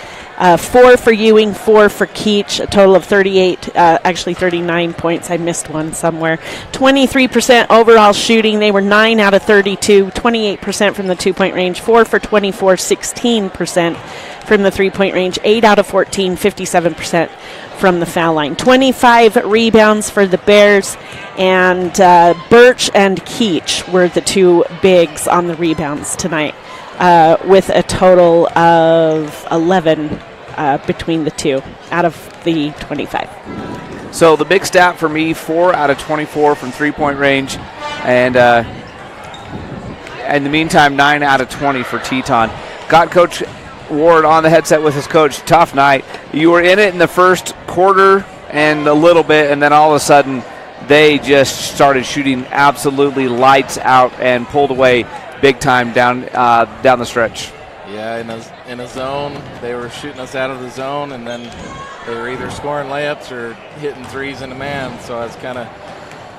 4 for Ewing, 4 for Keach, a total of 39 points. I missed one somewhere. 23% overall shooting. They were 9 out of 32, 28% from the two-point range, 4 for 24, 16% from the three-point range, 8 out of 14, 57% from the foul line. 25 rebounds for the Bears, and Birch and Keach were the two bigs on the rebounds tonight, with a total of 11 between the two out of the 25. So the big stat for me, 4 out of 24 from three-point range, and in the meantime, 9 out of 20 for Teton. Got Coach Ward on the headset with his coach. Tough night. You were in it in the first quarter and a little bit, and then all of a sudden they just started shooting absolutely lights out and pulled away big time down the stretch. Yeah, in a zone, they were shooting us out of the zone, and then they were either scoring layups or hitting threes in a man. So I was kind of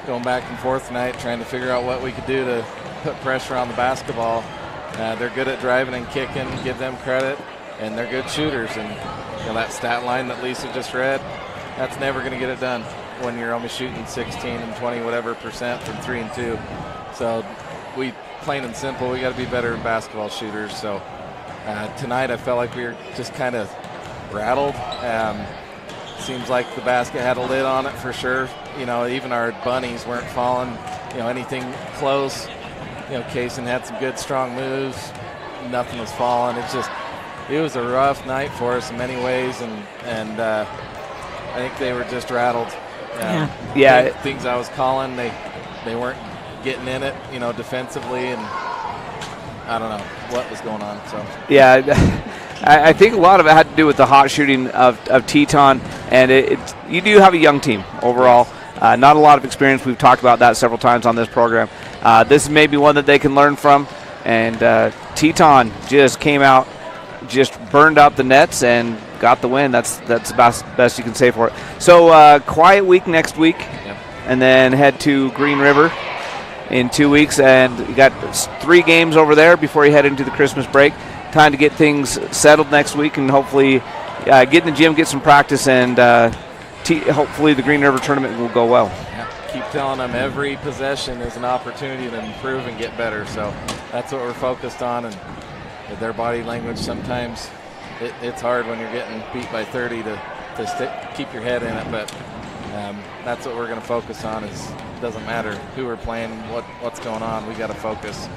going back and forth tonight, trying to figure out what we could do to put pressure on the basketball. They're good at driving and kicking, give them credit, and they're good shooters. And that stat line that Lisa just read, that's never going to get it done when you're only shooting 16 and 20 whatever percent from 3 and 2. So we, plain and simple, we got to be better basketball shooters. So tonight I felt like we were just kind of rattled. Seems like the basket had a lid on it for sure. Even our bunnies weren't falling, anything close. Kaysen had some good strong moves. Nothing was falling. It was a rough night for us in many ways, and I think they were just rattled. Things I was calling, they weren't getting in it, defensively, and I don't know what was going on. So yeah. I think a lot of it had to do with the hot shooting of Teton, and you do have a young team overall. Not a lot of experience. We've talked about that several times on this program. This is maybe one that they can learn from, and Teton just came out, just burned up the nets and got the win. That's the best you can say for it. So quiet week next week, and then head to Green River in 2 weeks, and you got 3 games over there before you head into the Christmas break. Time to get things settled next week, and hopefully get in the gym, get some practice, and hopefully the Green River tournament will go well. Yeah. Keep telling them every possession is an opportunity to improve and get better. So that's what we're focused on. And with their body language, sometimes it's hard when you're getting beat by 30 to keep your head in it. But that's what we're going to focus on. It doesn't matter who we're playing, what's going on. We got to focus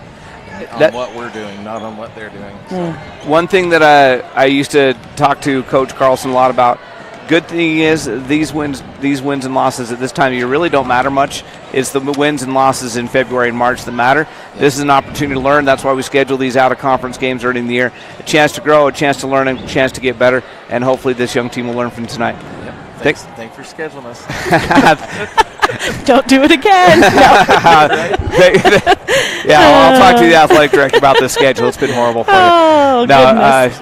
on what we're doing, not on what they're doing. So. One thing that I used to talk to Coach Carlson a lot about, good thing is these wins and losses at this time of year really don't matter much. It's the wins and losses in February and March that matter. Yeah. This is an opportunity to learn. That's why we schedule these out-of-conference games early in the year. A chance to grow, a chance to learn, a chance to get better, and hopefully this young team will learn from tonight. Yep. Thanks for scheduling us. Don't do it again. Yeah, I'll talk to the athletic director about the schedule. It's been horrible for you. Oh, goodness.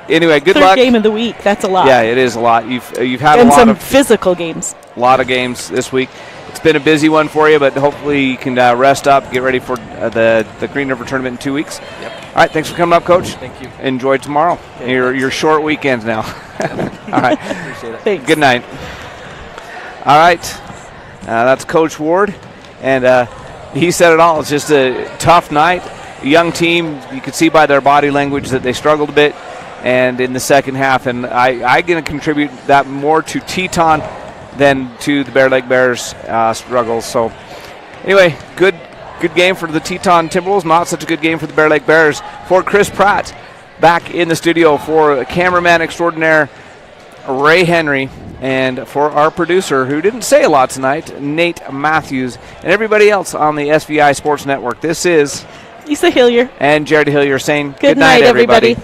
Anyway, good Third luck. Game of the week. That's a lot. Yeah, it is a lot. You've had and a lot some of physical games. A lot of games this week. It's been a busy one for you, but hopefully you can rest up, get ready for the Green River tournament in 2 weeks. Yep. All right, thanks for coming up, Coach. Thank you. Enjoy tomorrow. Okay, your short weekend now. All right. Appreciate it. Thanks. Good night. All right. That's Coach Ward, and he said it all. It's just a tough night. A young team, you could see by their body language that they struggled a bit, and in the second half, and I'm going to contribute that more to Teton than to the Bear Lake Bears' struggles. So anyway, good game for the Teton Timberwolves. Not such a good game for the Bear Lake Bears. For Chris Pratt, back in the studio, for cameraman extraordinaire Ray Henry, and for our producer, who didn't say a lot tonight, Nate Matthews, and everybody else on the SVI Sports Network. This is Lisa Hillier and Jared Hillier saying good night, everybody.